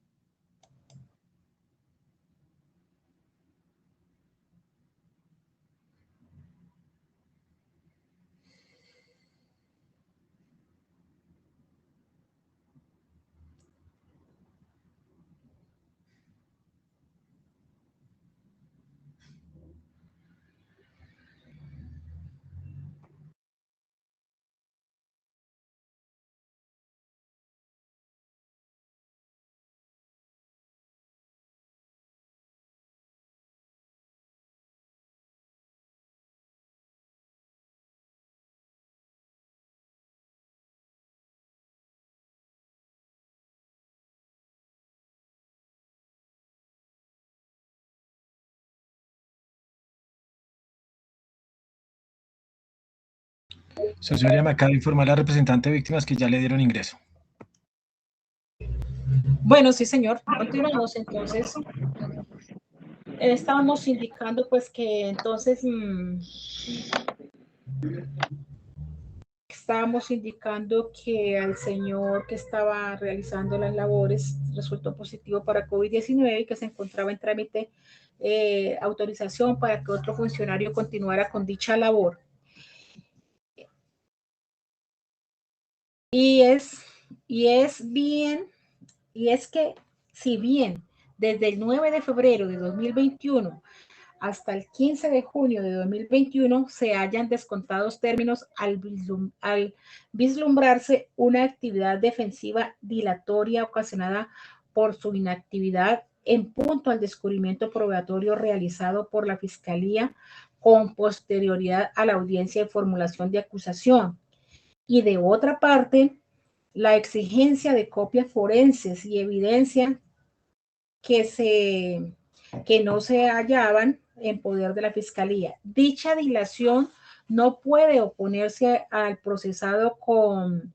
Su señoría, me acaba de informar la representante de víctimas que ya le dieron ingreso. Bueno, sí, señor. Continuamos entonces. Estábamos indicando pues que entonces estábamos indicando que al señor que estaba realizando las labores resultó positivo para COVID-19 y que se encontraba en trámite autorización para que otro funcionario continuara con dicha labor. Y es que si bien desde el 9 de febrero de 2021 hasta el 15 de junio de 2021 se hayan descontados términos al vislumbrarse una actividad defensiva dilatoria ocasionada por su inactividad en punto al descubrimiento probatorio realizado por la Fiscalía con posterioridad a la audiencia de formulación de acusación. Y de otra parte, la exigencia de copias forenses y evidencia que no se hallaban en poder de la Fiscalía. Dicha dilación no puede oponerse al procesado con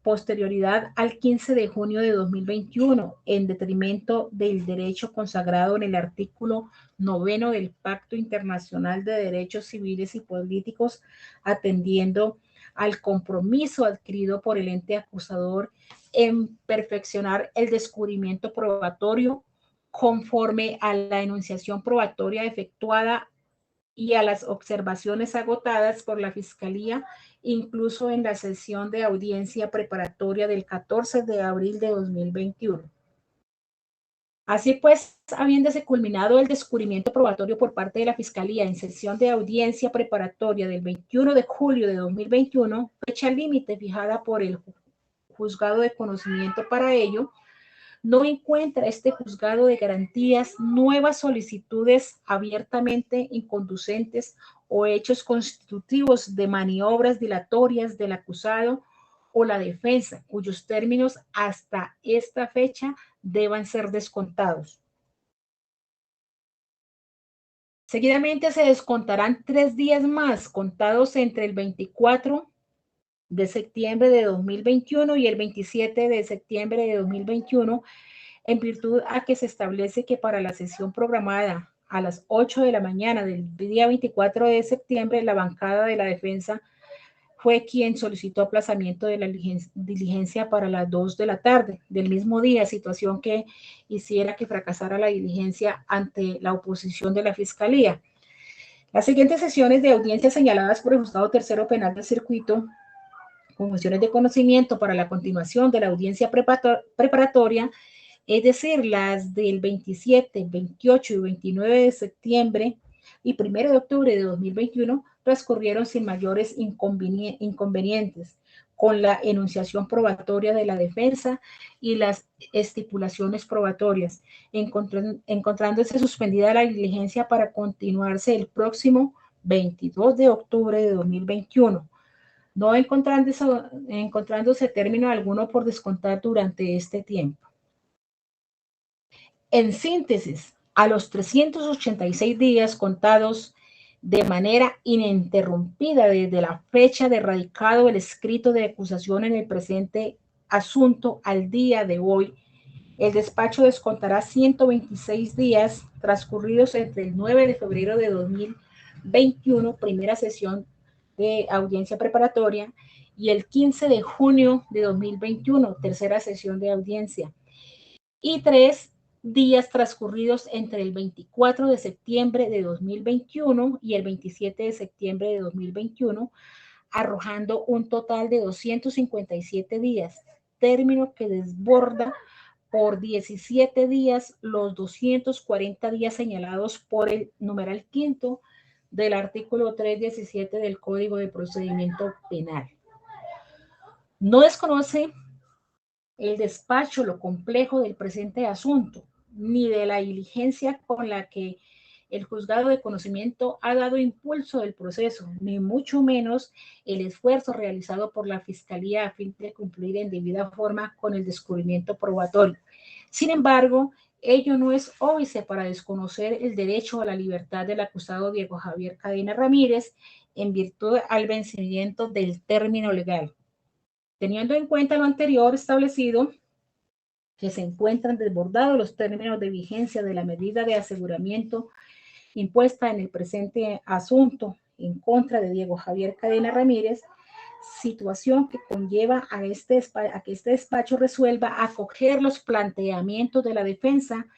posterioridad al 15 de junio de 2021, en detrimento del derecho consagrado en el artículo 9 del Pacto Internacional de Derechos Civiles y Políticos, atendiendo al compromiso adquirido por el ente acusador en perfeccionar el descubrimiento probatorio conforme a la enunciación probatoria efectuada y a las observaciones agotadas por la Fiscalía, incluso en la sesión de audiencia preparatoria del 14 de abril de 2021. Así pues, habiéndose culminado el descubrimiento probatorio por parte de la Fiscalía en sesión de audiencia preparatoria del 21 de julio de 2021, fecha límite fijada por el juzgado de conocimiento para ello, no encuentra este juzgado de garantías nuevas solicitudes abiertamente inconducentes o hechos constitutivos de maniobras dilatorias del acusado o la defensa, cuyos términos hasta esta fecha deban ser descontados. Seguidamente se descontarán 3 días más, contados entre el 24 de septiembre de 2021 y el 27 de septiembre de 2021, en virtud a que se establece que para la sesión programada a las 8 de la mañana del día 24 de septiembre, la bancada de la defensa fue quien solicitó aplazamiento de la diligencia para las 2 de la tarde del mismo día, situación que hiciera que fracasara la diligencia ante la oposición de la Fiscalía. Las siguientes sesiones de audiencia señaladas por el Juzgado Tercero Penal del Circuito con funciones de conocimiento para la continuación de la audiencia preparatoria, es decir, las del 27, 28 y 29 de septiembre y 1 de octubre de 2021, transcurrieron sin mayores inconvenientes, con la enunciación probatoria de la defensa y las estipulaciones probatorias, encontrándose suspendida la diligencia para continuarse el próximo 22 de octubre de 2021, no encontrándose término alguno por descontar durante este tiempo. En síntesis, a los 386 días contados de manera ininterrumpida desde la fecha de radicado el escrito de acusación en el presente asunto al día de hoy, el despacho descontará 126 días transcurridos entre el 9 de febrero de 2021, primera sesión de audiencia preparatoria, y el 15 de junio de 2021, tercera sesión de audiencia, y 3 días transcurridos entre el 24 de septiembre de 2021 y el 27 de septiembre de 2021, arrojando un total de 257 días, término que desborda por 17 días los 240 días señalados por el numeral quinto del artículo 317 del Código de Procedimiento Penal. No desconoce el despacho lo complejo del presente asunto, ni de la diligencia con la que el juzgado de conocimiento ha dado impulso del proceso, ni mucho menos el esfuerzo realizado por la Fiscalía a fin de cumplir en debida forma con el descubrimiento probatorio. Sin embargo, ello no es óbice para desconocer el derecho a la libertad del acusado Diego Javier Cadena Ramírez en virtud al vencimiento del término legal. Teniendo en cuenta lo anterior establecido, que se encuentran desbordados los términos de vigencia de la medida de aseguramiento impuesta en el presente asunto en contra de Diego Javier Cadena Ramírez, situación que conlleva a que este despacho resuelva acoger los planteamientos de la defensa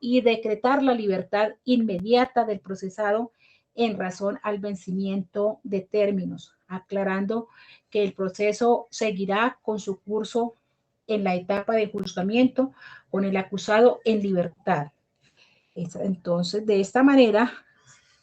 y decretar la libertad inmediata del procesado en razón al vencimiento de términos, aclarando que el proceso seguirá con su curso en la etapa de juzgamiento con el acusado en libertad. Entonces, de esta manera,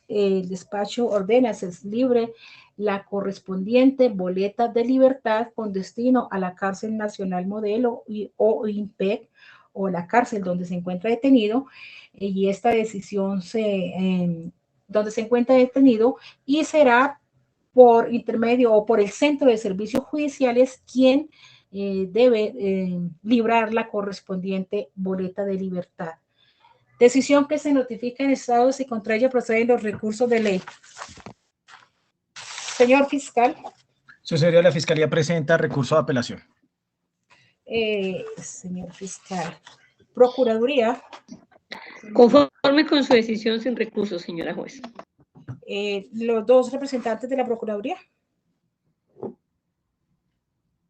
el despacho ordena ser libre la correspondiente boleta de libertad con destino a la cárcel nacional modelo o IMPEC o la cárcel donde se encuentra detenido, y esta decisión donde se encuentra detenido, y será por intermedio o por el Centro de Servicios Judiciales quien debe librar la correspondiente boleta de libertad. Decisión que se notifica en estado si contra ella proceden los recursos de ley. Señor fiscal. Su señoría, la Fiscalía presenta recurso de apelación. Señor fiscal. Procuraduría. Conforme con su decisión sin recurso, señora juez. Los dos representantes de la Procuraduría.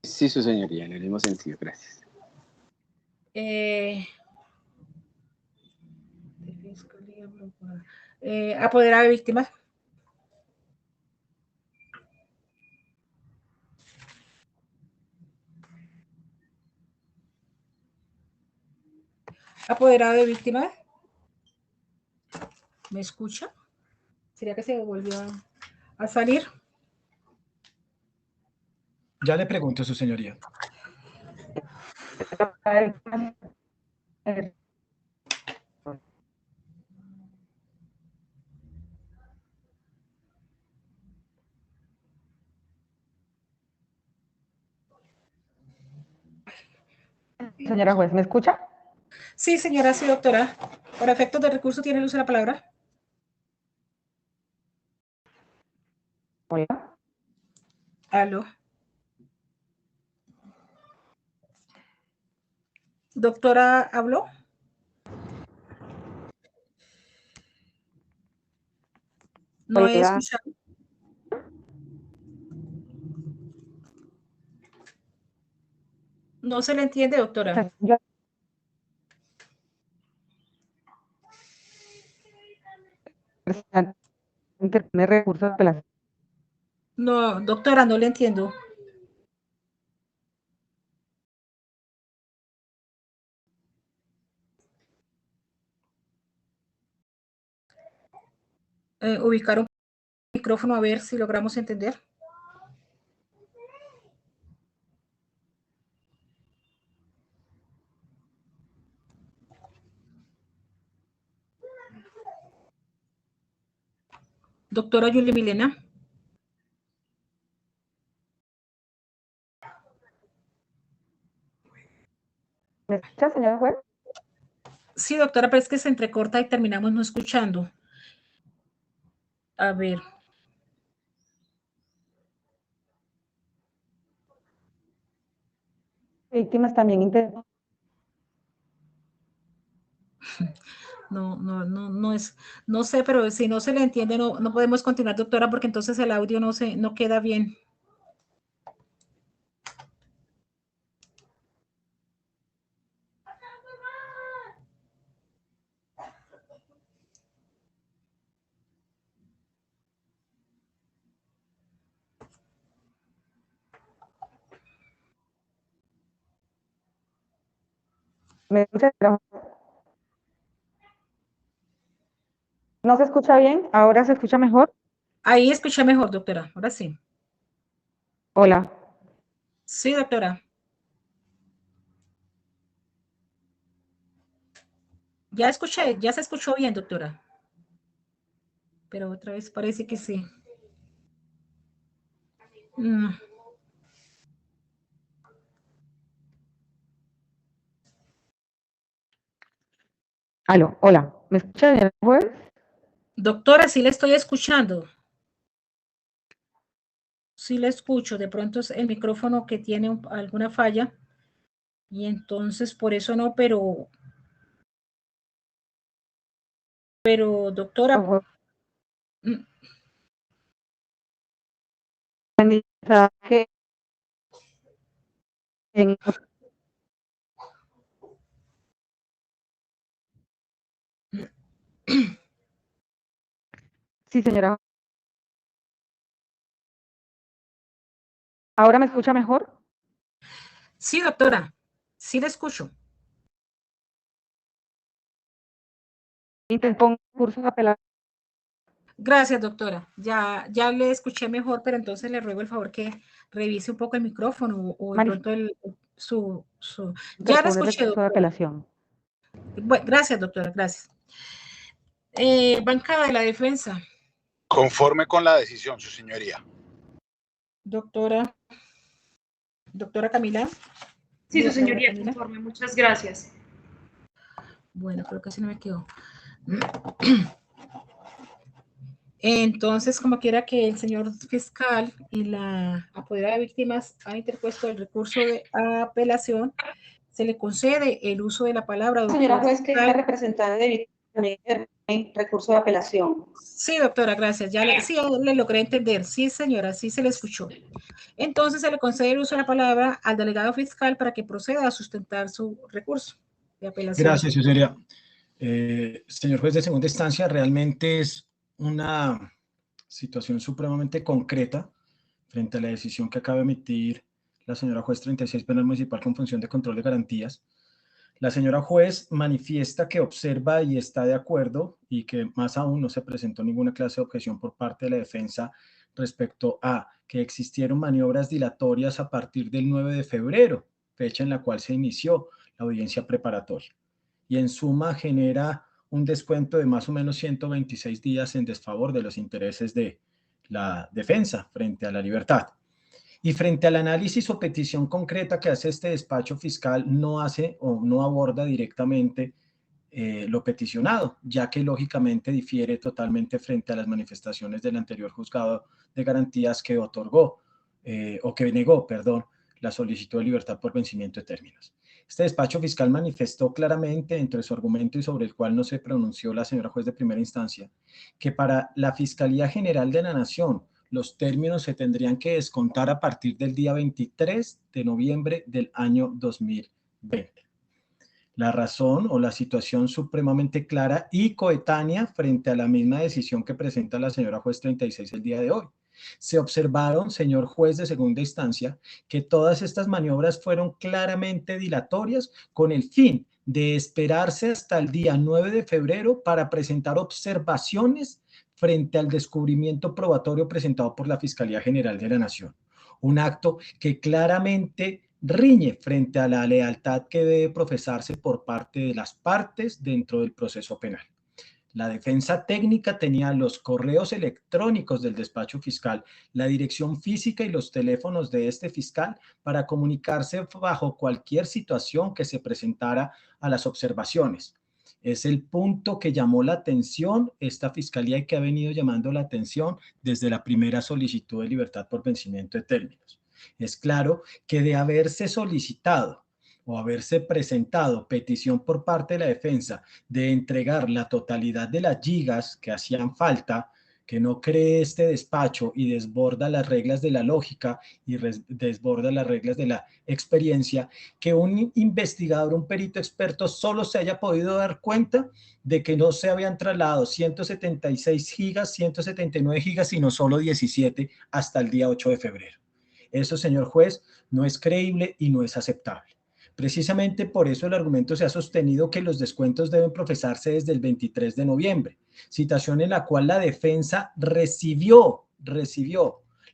Sí, su señoría, en el mismo sentido, gracias. Apoderada de víctimas. Apoderado de víctima. ¿Me escucha? ¿Sería que se volvió a salir? Ya le pregunto, su señoría. Señora juez, ¿me escucha? Sí, señora, sí, doctora. Para efectos de recurso, ¿tiene el uso de la palabra? Hola. Aló. Doctora, ¿habló? No he Hola. escuchado. No se le entiende, doctora. Interpone recurso de apelación. No, doctora, no le entiendo. Ubicar un micrófono a ver si logramos entender. Doctora Julie Milena. ¿Me escucha, señora juez? Sí, doctora, pero es que se entrecorta y terminamos no escuchando. A ver. Víctimas también intentan. No es, no sé, pero si no se le entiende, no podemos continuar, doctora, porque entonces el audio no queda bien. ¿Me escucha? ¿No se escucha bien? ¿Ahora se escucha mejor? Ahí escuché mejor, doctora. Ahora sí. Hola. Sí, doctora. Ya escuché, ya se escuchó bien, doctora. Pero otra vez parece que sí. Aló, hola. ¿Me escucha, señora juez? Doctora, sí le estoy escuchando. Sí le escucho. De pronto es el micrófono que tiene alguna falla. Y entonces por eso no, pero doctora. Que en... Sí, señora. ¿Ahora me escucha mejor? Sí, doctora. Sí le escucho. Interpongo curso de apelación. Gracias, doctora. Ya le escuché mejor, pero entonces le ruego el favor que revise un poco el micrófono o de pronto su... Ya la escuché, Recurso de doctora. apelación. Bueno, gracias, doctora, gracias. Bancada de la defensa. Conforme con la decisión, su señoría. Doctora Camila. Sí, su señoría, conforme. Muchas gracias. Bueno, creo que así no me quedó. Entonces, como quiera que el señor fiscal y la apoderada de víctimas ha interpuesto el recurso de apelación, se le concede el uso de la palabra. Señora juez, que es la representante de víctimas en recurso de apelación. Sí, doctora, gracias. Ya le logré entender. Sí, señora, sí se le escuchó. Entonces, se le concede el uso de la palabra al delegado fiscal para que proceda a sustentar su recurso de apelación. Gracias, su señoría. Señor juez de segunda instancia, realmente es una situación supremamente concreta frente a la decisión que acaba de emitir la señora juez 36 Penal Municipal con función de control de garantías. La señora juez manifiesta que observa y está de acuerdo y que más aún no se presentó ninguna clase de objeción por parte de la defensa respecto a que existieron maniobras dilatorias a partir del 9 de febrero, fecha en la cual se inició la audiencia preparatoria. Y en suma genera un descuento de más o menos 126 días en desfavor de los intereses de la defensa frente a la libertad. Y frente al análisis o petición concreta que hace este despacho fiscal, no hace o no aborda directamente lo peticionado, ya que lógicamente difiere totalmente frente a las manifestaciones del anterior juzgado de garantías que otorgó o que negó, perdón, la solicitud de libertad por vencimiento de términos. Este despacho fiscal manifestó claramente entre su argumento y sobre el cual no se pronunció la señora juez de primera instancia, que para la Fiscalía General de la Nación los términos se tendrían que descontar a partir del día 23 de noviembre del año 2020. La razón o la situación supremamente clara y coetánea frente a la misma decisión que presenta la señora juez 36 el día de hoy. Se observaron, señor juez de segunda instancia, que todas estas maniobras fueron claramente dilatorias con el fin de esperarse hasta el día 9 de febrero para presentar observaciones frente al descubrimiento probatorio presentado por la Fiscalía General de la Nación. Un acto que claramente riñe frente a la lealtad que debe profesarse por parte de las partes dentro del proceso penal. La defensa técnica tenía los correos electrónicos del despacho fiscal, la dirección física y los teléfonos de este fiscal para comunicarse bajo cualquier situación que se presentara a las observaciones. Es el punto que llamó la atención esta fiscalía y que ha venido llamando la atención desde la primera solicitud de libertad por vencimiento de términos. Es claro que de haberse solicitado o haberse presentado petición por parte de la defensa de entregar la totalidad de las gigas que hacían falta, que no cree este despacho y desborda las reglas de la lógica y desborda las reglas de la experiencia, que un investigador, un perito experto solo se haya podido dar cuenta de que no se habían trasladado 176 gigas, 179 gigas, sino solo 17 hasta el día 8 de febrero. Eso, señor juez, no es creíble y no es aceptable. Precisamente por eso el argumento se ha sostenido que los descuentos deben profesarse desde el 23 de noviembre, situación en la cual la defensa recibió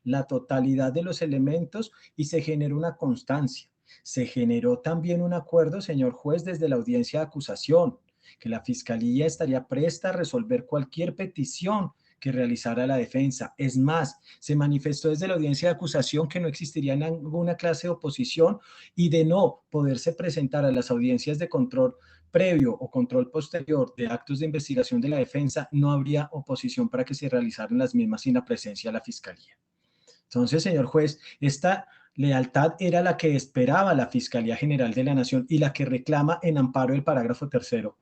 la totalidad de los elementos y se generó una constancia. Se generó también un acuerdo, señor juez, desde la audiencia de acusación, que la Fiscalía estaría presta a resolver cualquier petición que realizara la defensa. Es más, se manifestó desde la audiencia de acusación que no existiría ninguna clase de oposición y de no poderse presentar a las audiencias de control previo o control posterior de actos de investigación de la defensa, no habría oposición para que se realizaran las mismas sin la presencia de la Fiscalía. Entonces, señor juez, esta lealtad era la que esperaba la Fiscalía General de la Nación y la que reclama en amparo del parágrafo 3º,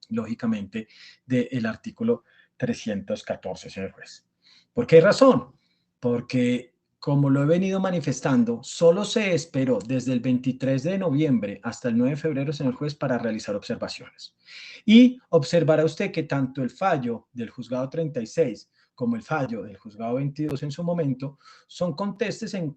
lógicamente, del artículo 314, señor juez. ¿Por qué razón? Porque, como lo he venido manifestando, solo se esperó desde el 23 de noviembre hasta el 9 de febrero, señor juez, para realizar observaciones. Y observará usted que tanto el fallo del juzgado 36 como el fallo del juzgado 22 en su momento son contestes en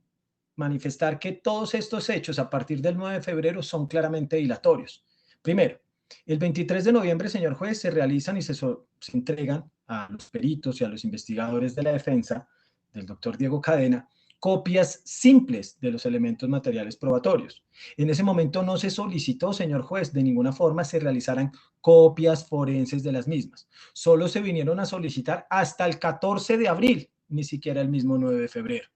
manifestar que todos estos hechos a partir del 9 de febrero son claramente dilatorios. Primero, el 23 de noviembre, señor juez, se realizan y se entregan a los peritos y a los investigadores de la defensa del doctor Diego Cadena copias simples de los elementos materiales probatorios. En ese momento no se solicitó, señor juez, de ninguna forma se realizaran copias forenses de las mismas. Solo se vinieron a solicitar hasta el 14 de abril, ni siquiera el mismo 9 de febrero.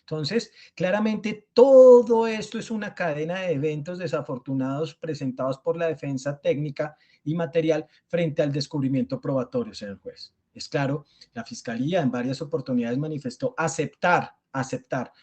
Entonces, claramente todo esto es una cadena de eventos desafortunados presentados por la defensa técnica y material frente al descubrimiento probatorio, señor juez. Es claro, la Fiscalía en varias oportunidades manifestó aceptar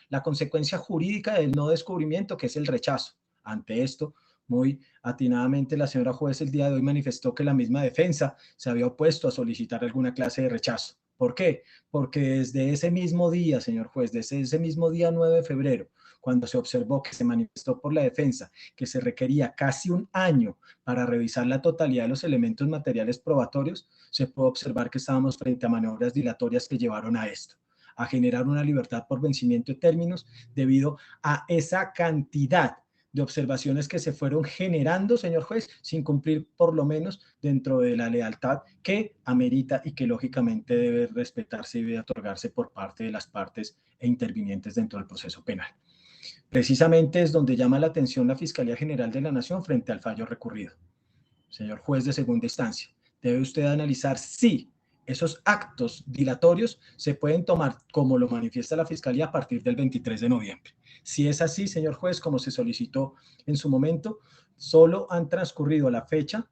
la consecuencia jurídica del no descubrimiento, que es el rechazo. Ante esto, muy atinadamente la señora juez el día de hoy manifestó que la misma defensa se había opuesto a solicitar alguna clase de rechazo. ¿Por qué? Porque desde ese mismo día, señor juez, desde ese mismo día 9 de febrero, cuando se observó que se manifestó por la defensa que se requería casi un año para revisar la totalidad de los elementos materiales probatorios, se puede observar que estábamos frente a maniobras dilatorias que llevaron a esto, a generar una libertad por vencimiento de términos debido a esa cantidad de observaciones que se fueron generando, señor juez, sin cumplir por lo menos dentro de la lealtad que amerita y que lógicamente debe respetarse y debe otorgarse por parte de las partes e intervinientes dentro del proceso penal. Precisamente es donde llama la atención la Fiscalía General de la Nación frente al fallo recurrido. Señor juez de segunda instancia, debe usted analizar si esos actos dilatorios se pueden tomar como lo manifiesta la Fiscalía a partir del 23 de noviembre. Si es así, señor juez, como se solicitó en su momento, solo han transcurrido a la fecha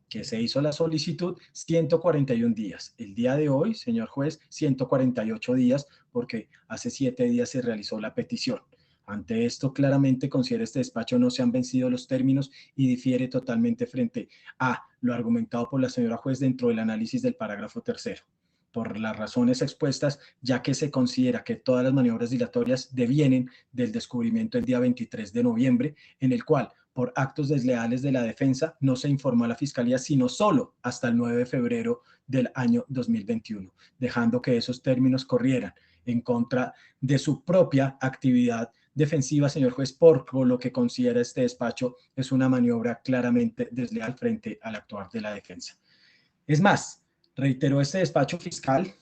que se hizo la solicitud 141 días. El día de hoy, señor juez, 148 días, porque hace 7 días se realizó la petición. Ante esto, claramente considera este despacho no se han vencido los términos y difiere totalmente frente a lo argumentado por la señora juez dentro del análisis del parágrafo tercero. Por las razones expuestas, ya que se considera que todas las maniobras dilatorias devienen del descubrimiento el día 23 de noviembre, en el cual, por actos desleales de la defensa, no se informó a la Fiscalía, sino solo hasta el 9 de febrero del año 2021, dejando que esos términos corrieran en contra de su propia actividad defensiva, señor juez, por lo que considera este despacho es una maniobra claramente desleal frente al actuar de la defensa. Es más, reiteró este despacho fiscal,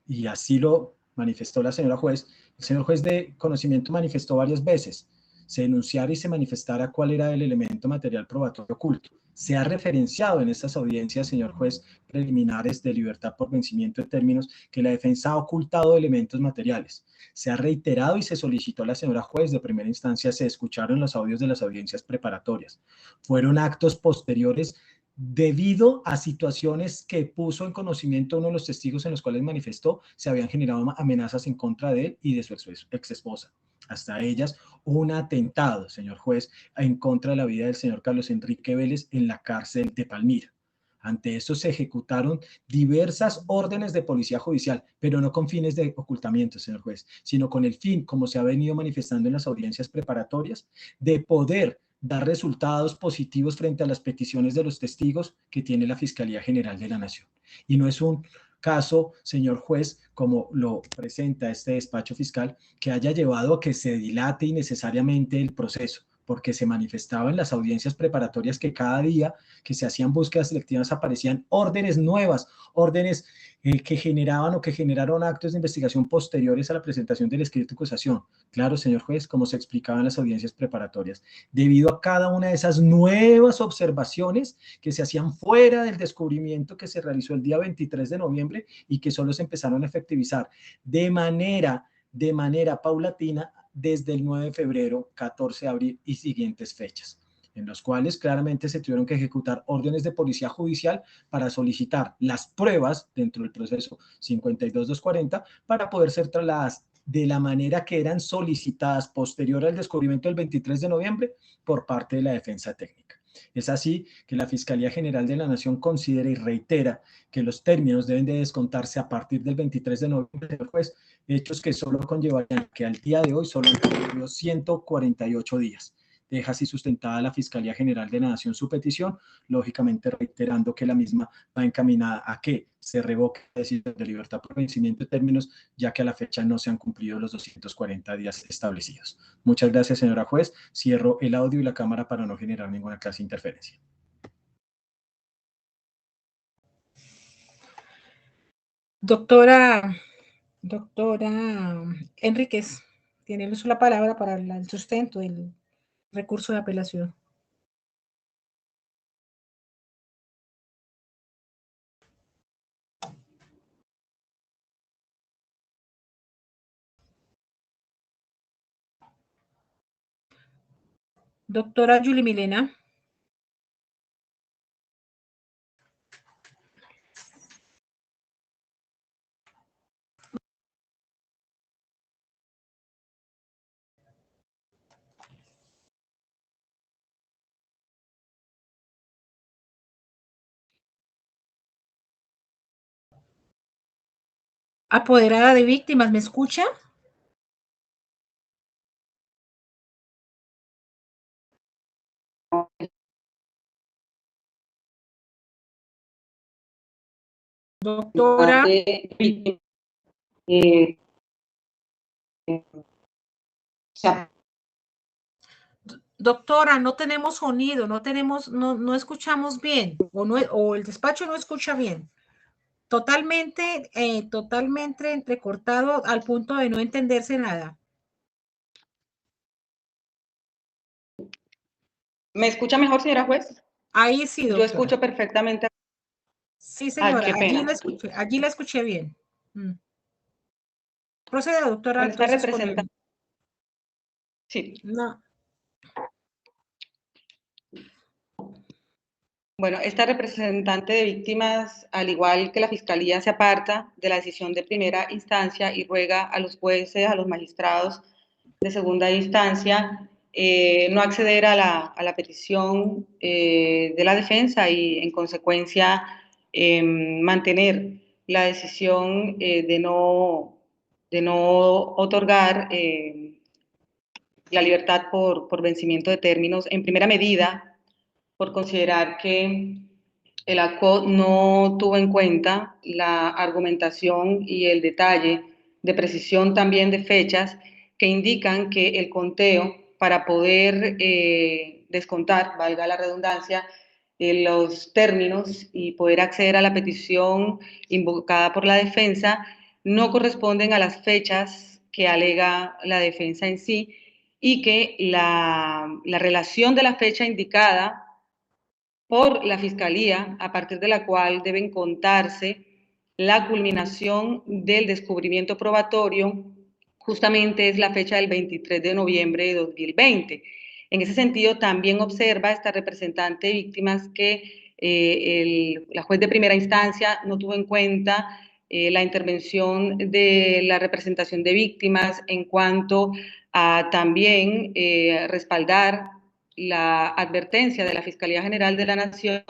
y así lo manifestó la señora juez, el señor juez de conocimiento manifestó varias veces, se enunciara y se manifestara cuál era el elemento material probatorio oculto. Se ha referenciado en estas audiencias, señor juez, preliminares de libertad por vencimiento de términos, que la defensa ha ocultado elementos materiales. Se ha reiterado y se solicitó a la señora juez de primera instancia, se escucharon los audios de las audiencias preparatorias. Fueron actos posteriores debido a situaciones que puso en conocimiento uno de los testigos en los cuales manifestó, se habían generado amenazas en contra de él y de su ex esposa. Hasta ellas, un atentado, señor juez, en contra de la vida del señor Carlos Enrique Vélez en la cárcel de Palmira. Ante esto se ejecutaron diversas órdenes de policía judicial, pero no con fines de ocultamiento, señor juez, sino con el fin, como se ha venido manifestando en las audiencias preparatorias, de poder dar resultados positivos frente a las peticiones de los testigos que tiene la Fiscalía General de la Nación. Y no es un caso, señor juez, como lo presenta este despacho fiscal, que haya llevado a que se dilate innecesariamente el proceso, porque se manifestaba en las audiencias preparatorias que cada día que se hacían búsquedas selectivas aparecían órdenes nuevas, órdenes que generaban o que generaron actos de investigación posteriores a la presentación del escrito de acusación. Claro, señor juez, como se explicaba en las audiencias preparatorias, debido a cada una de esas nuevas observaciones que se hacían fuera del descubrimiento que se realizó el día 23 de noviembre y que solo se empezaron a efectivizar de manera paulatina desde el 9 de febrero, 14 de abril y siguientes fechas, en los cuales claramente se tuvieron que ejecutar órdenes de policía judicial para solicitar las pruebas dentro del proceso 52240 para poder ser trasladadas de la manera que eran solicitadas posterior al descubrimiento del 23 de noviembre por parte de la defensa técnica. Es así que la Fiscalía General de la Nación considera y reitera que los términos deben de descontarse a partir del 23 de noviembre del juez, hechos que solo conllevarían que al día de hoy solo han transcurrido 148 días. Deja así sustentada la Fiscalía General de la Nación su petición, lógicamente reiterando que la misma va encaminada a que se revoque la decisión de libertad por vencimiento de términos, ya que a la fecha no se han cumplido los 240 días establecidos. Muchas gracias, señora juez. Cierro el audio y la cámara para no generar ninguna clase de interferencia. Doctora Enríquez, tiene el uso de la palabra para el sustento del recurso de apelación. Doctora Julie Milena. Apoderada de víctimas, ¿me escucha? Doctora. Doctora, no tenemos sonido, no escuchamos bien, o el despacho no escucha bien. Totalmente entrecortado al punto de no entenderse nada. ¿Me escucha mejor, señora juez? Ahí sí, doctora. Yo escucho perfectamente. Sí, señora, Ay, qué pena. allí la escuché bien. Proceda, doctora. Bueno, está representando. Sí. No. Bueno, esta representante de víctimas, al igual que la Fiscalía, se aparta de la decisión de primera instancia y ruega a los jueces, a los magistrados de segunda instancia, no acceder a la petición de la defensa y, en consecuencia, mantener la decisión de no otorgar la libertad por vencimiento de términos, en primera medida, por considerar que el ACOT no tuvo en cuenta la argumentación y el detalle de precisión también de fechas que indican que el conteo para poder descontar, valga la redundancia, los términos y poder acceder a la petición invocada por la defensa no corresponden a las fechas que alega la defensa en sí y que la relación de la fecha indicada por la Fiscalía, a partir de la cual deben contarse la culminación del descubrimiento probatorio, justamente es la fecha del 23 de noviembre de 2020. En ese sentido, también observa esta representante de víctimas que la juez de primera instancia no tuvo en cuenta la intervención de la representación de víctimas en cuanto a también respaldar la advertencia de la Fiscalía General de la Nación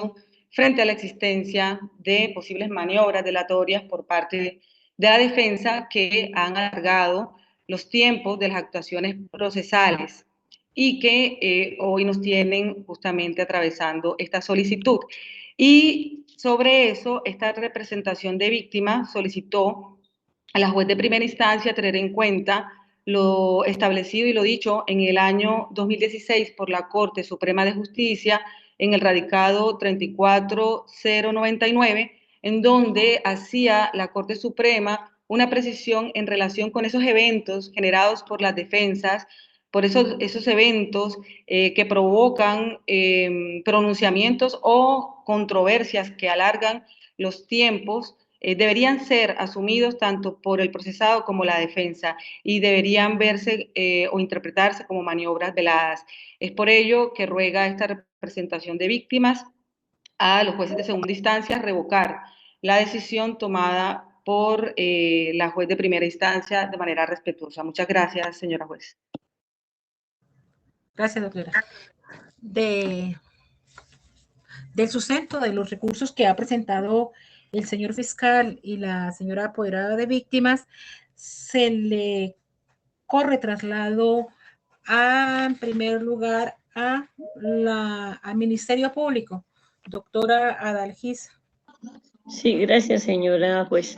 frente a la existencia de posibles maniobras delatorias por parte de la defensa que han alargado los tiempos de las actuaciones procesales y que hoy nos tienen justamente atravesando esta solicitud. Y sobre eso, esta representación de víctimas solicitó a la juez de primera instancia tener en cuenta lo establecido y lo dicho en el año 2016 por la Corte Suprema de Justicia en el radicado 34099, en donde hacía la Corte Suprema una precisión en relación con esos eventos generados por las defensas, por esos eventos que provocan pronunciamientos o controversias que alargan los tiempos, deberían ser asumidos tanto por el procesado como la defensa y deberían verse o interpretarse como maniobras veladas. Es por ello que ruega esta representación de víctimas a los jueces de segunda instancia revocar la decisión tomada por la juez de primera instancia de manera respetuosa. Muchas gracias, señora juez. Gracias, doctora. Del sustento de los recursos que ha presentado el señor fiscal y la señora apoderada de víctimas, se le corre traslado en primer lugar al Ministerio Público. Doctora Adalgisa. Sí, gracias, señora juez.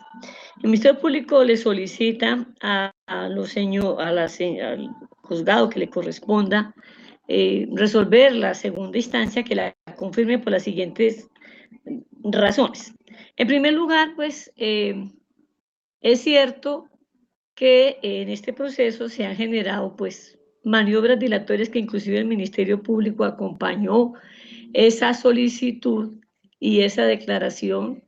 El Ministerio Público le solicita al juzgado que le corresponda resolver la segunda instancia, que la confirme por las siguientes razones. En primer lugar, pues, es cierto que en este proceso se han generado, pues, maniobras dilatorias que inclusive el Ministerio Público acompañó esa solicitud y esa declaración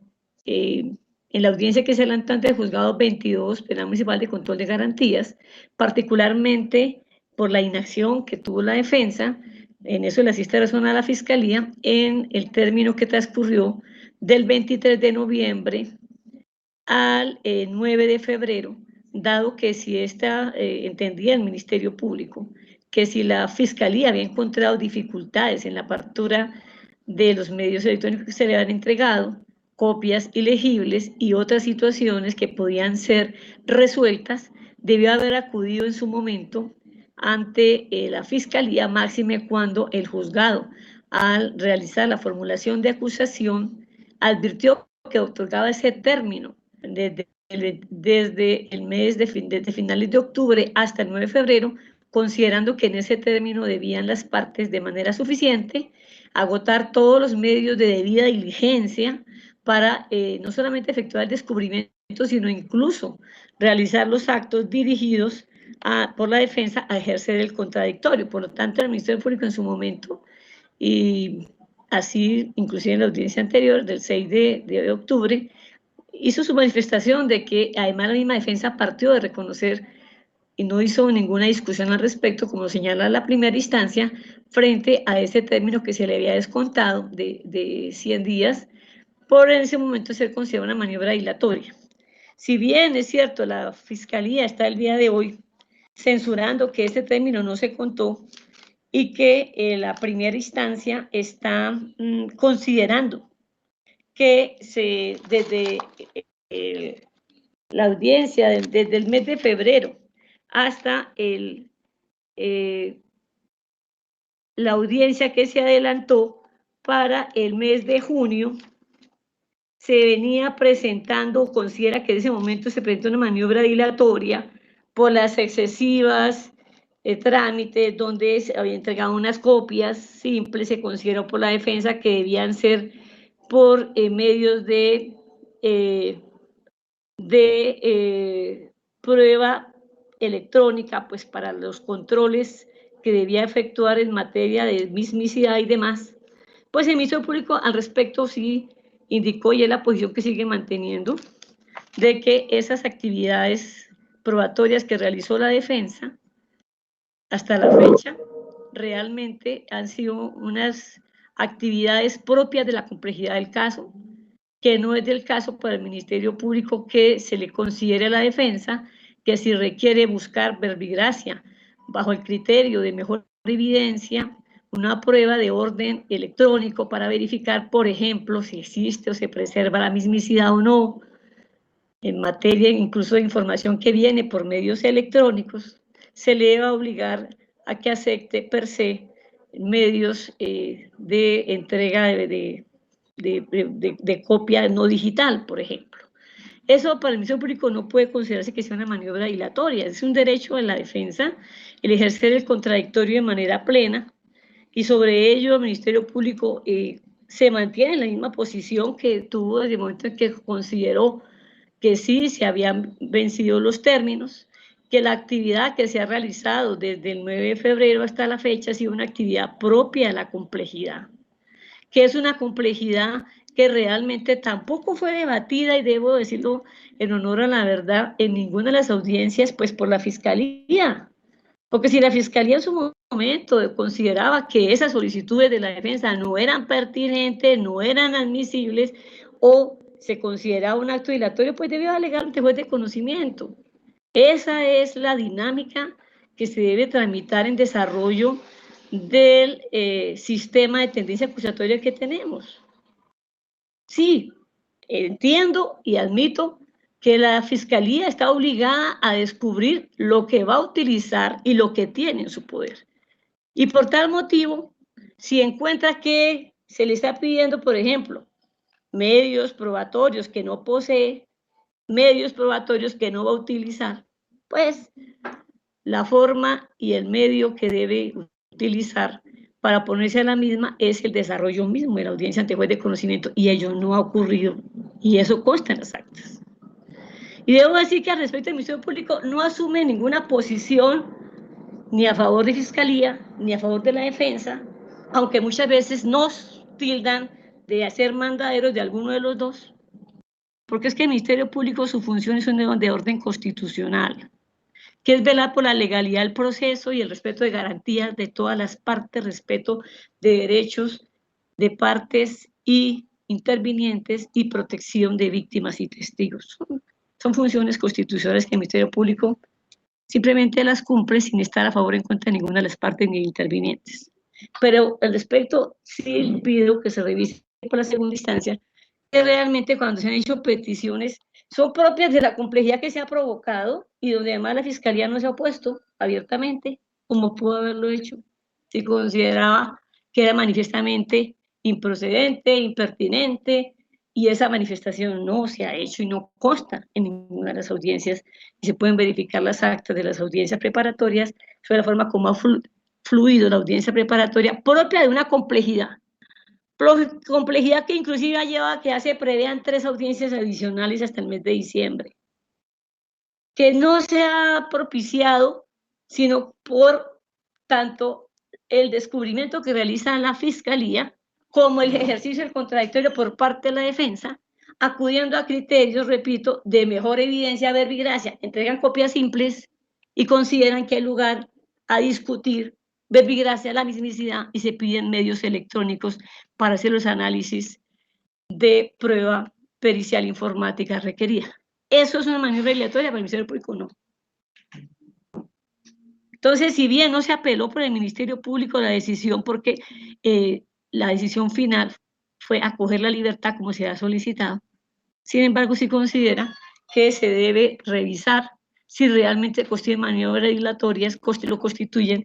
en la audiencia que se adelantó ante el juzgado 22 Penal Municipal de Control de Garantías, particularmente por la inacción que tuvo la defensa, en eso le asiste razón a la Fiscalía, en el término que transcurrió del 23 de noviembre al 9 de febrero, dado que si entendía el Ministerio Público que si la Fiscalía había encontrado dificultades en la apertura de los medios electrónicos que se le han entregado, copias ilegibles y otras situaciones que podían ser resueltas, debió haber acudido en su momento ante la Fiscalía, máxime cuando el juzgado, al realizar la formulación de acusación, advirtió que otorgaba ese término desde el mes desde finales de octubre hasta el 9 de febrero considerando que en ese término debían las partes de manera suficiente agotar todos los medios de debida diligencia para no solamente efectuar el descubrimiento, sino incluso realizar los actos dirigidos por la defensa a ejercer el contradictorio. Por lo tanto, el Ministerio Público en su momento, y así inclusive en la audiencia anterior del 6 de octubre, hizo su manifestación de que además la misma defensa partió de reconocer y no hizo ninguna discusión al respecto, como señala la primera instancia, frente a ese término que se le había descontado de 100 días, por en ese momento ser considerada una maniobra dilatoria. Si bien es cierto, la Fiscalía está el día de hoy censurando que este término no se contó y que la primera instancia está considerando que desde la audiencia, desde el mes de febrero hasta la audiencia que se adelantó para el mes de junio, se venía presentando, considera que en ese momento se presentó una maniobra dilatoria por las excesivas trámites donde se había entregado unas copias simples, se consideró por la defensa que debían ser por medios de prueba electrónica, pues para los controles que debía efectuar en materia de mismicidad y demás. Pues el Ministerio Público al respecto sí indicó, y es la posición que sigue manteniendo, de que esas actividades probatorias que realizó la defensa hasta la fecha realmente han sido unas actividades propias de la complejidad del caso, que no es del caso para el Ministerio Público que se le considere a la defensa que si requiere buscar verbigracia bajo el criterio de mejor evidencia, una prueba de orden electrónico para verificar, por ejemplo, si existe o se preserva la mismicidad o no, en materia incluso de información que viene por medios electrónicos, se le va a obligar a que acepte per se medios de entrega de copia no digital, por ejemplo. Eso para el Ministerio Público no puede considerarse que sea una maniobra dilatoria, es un derecho de la defensa el ejercer el contradictorio de manera plena, y sobre ello el Ministerio Público se mantiene en la misma posición que tuvo desde el momento en que consideró que sí se habían vencido los términos, que la actividad que se ha realizado desde el 9 de febrero hasta la fecha ha sido una actividad propia de la complejidad, que es una complejidad que realmente tampoco fue debatida, y debo decirlo en honor a la verdad, en ninguna de las audiencias, pues por la Fiscalía. Porque si la Fiscalía en su momento consideraba que esas solicitudes de la defensa no eran pertinentes, no eran admisibles, o se consideraba un acto dilatorio, pues debía alegar ante juez de conocimiento. Esa es la dinámica que se debe tramitar en desarrollo del sistema de tendencia acusatoria que tenemos. Sí, entiendo y admito que la Fiscalía está obligada a descubrir lo que va a utilizar y lo que tiene en su poder. Y por tal motivo, si encuentra que se le está pidiendo, por ejemplo, medios probatorios que no posee, medios probatorios que no va a utilizar, pues la forma y el medio que debe utilizar para ponerse a la misma es el desarrollo mismo de la audiencia ante juez de conocimiento, y ello no ha ocurrido, y eso consta en las actas. Y debo decir que al respecto del Ministerio Público no asume ninguna posición ni a favor de Fiscalía, ni a favor de la defensa, aunque muchas veces nos tildan de hacer mandaderos de alguno de los dos, porque es que el Ministerio Público, su función es de orden constitucional, que es velar por la legalidad del proceso y el respeto de garantías de todas las partes, respeto de derechos de partes y intervinientes y protección de víctimas y testigos. Son funciones constitucionales que el Ministerio Público simplemente las cumple sin estar a favor o en contra de ninguna de las partes ni intervinientes. Pero al respecto, sí pido que se revise por la segunda instancia, que realmente cuando se han hecho peticiones son propias de la complejidad que se ha provocado y donde además la Fiscalía no se ha opuesto abiertamente, como pudo haberlo hecho, si consideraba que era manifiestamente improcedente, impertinente, y esa manifestación no se ha hecho y no consta en ninguna de las audiencias, y se pueden verificar las actas de las audiencias preparatorias sobre la forma como ha fluido la audiencia preparatoria propia de una complejidad que inclusive ha llevado a que ya se prevean 3 audiencias adicionales hasta el mes de diciembre, que no se ha propiciado, sino por tanto el descubrimiento que realiza la Fiscalía, como el ejercicio del contradictorio por parte de la defensa, acudiendo a criterios, repito, de mejor evidencia, verbigracia, entregan copias simples y consideran que hay lugar a discutir verbigracia, la mismicidad, y se piden medios electrónicos para hacer los análisis de prueba pericial informática requerida. ¿Eso es una maniobra dilatoria para el Ministerio Público? No. Entonces, si bien no se apeló por el Ministerio Público la decisión, porque la decisión final fue acoger la libertad como se ha solicitado, sin embargo, sí considera que se debe revisar si realmente constituyen maniobras dilatorias, lo constituyen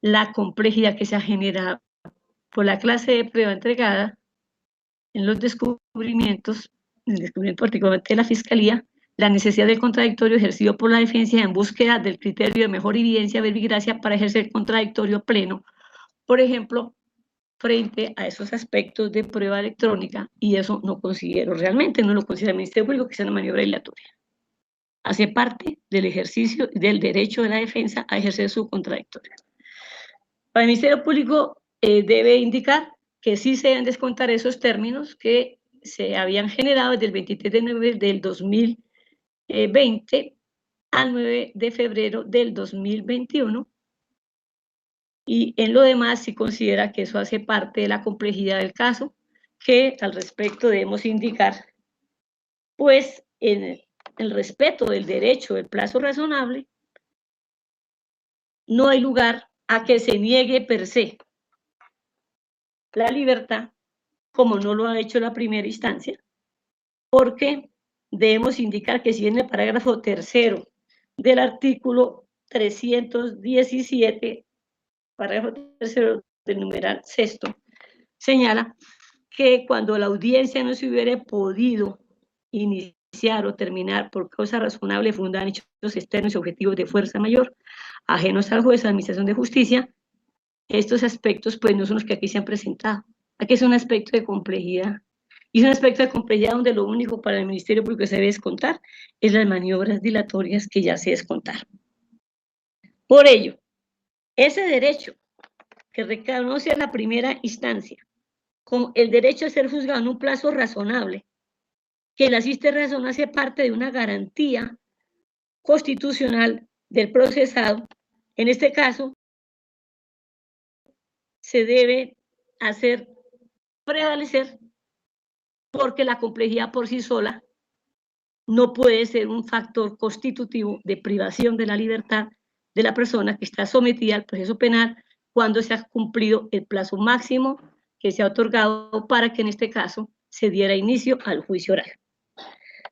la complejidad que se ha generado por la clase de prueba entregada en los descubrimientos, en el descubrimiento particularmente de la Fiscalía, la necesidad del contradictorio ejercido por la defensa en búsqueda del criterio de mejor evidencia, verbigracia para ejercer contradictorio pleno, por ejemplo, frente a esos aspectos de prueba electrónica, y eso no considero realmente, no lo considera el Ministerio Público que sea una maniobra dilatoria. Hace parte del ejercicio del derecho de la defensa a ejercer su contradictorio. Para el Ministerio Público debe indicar que sí se deben descontar esos términos que se habían generado desde el 23 de noviembre del 2020 al 9 de febrero del 2021, y en lo demás sí considera que eso hace parte de la complejidad del caso, que al respecto debemos indicar, pues en el respeto del derecho del plazo razonable, no hay lugar a que se niegue per se la libertad, como no lo ha hecho la primera instancia, porque debemos indicar que si en el parágrafo 3º del artículo 317, parágrafo 3º del numeral 6º, señala que cuando la audiencia no se hubiera podido iniciar o terminar por causa razonable fundada en hechos externos y objetivos de fuerza mayor, ajenos al juez, a la administración de justicia, estos aspectos pues no son los que aquí se han presentado. Aquí es un aspecto de complejidad. Y es un aspecto de complejidad donde lo único para el Ministerio Público que se debe descontar es las maniobras dilatorias que ya se descontaron. Por ello, ese derecho que reconoce a la primera instancia como el derecho a ser juzgado en un plazo razonable, que el asiste razón hace parte de una garantía constitucional del procesado, en este caso, se debe hacer prevalecer porque la complejidad por sí sola no puede ser un factor constitutivo de privación de la libertad de la persona que está sometida al proceso penal cuando se ha cumplido el plazo máximo que se ha otorgado para que en este caso se diera inicio al juicio oral.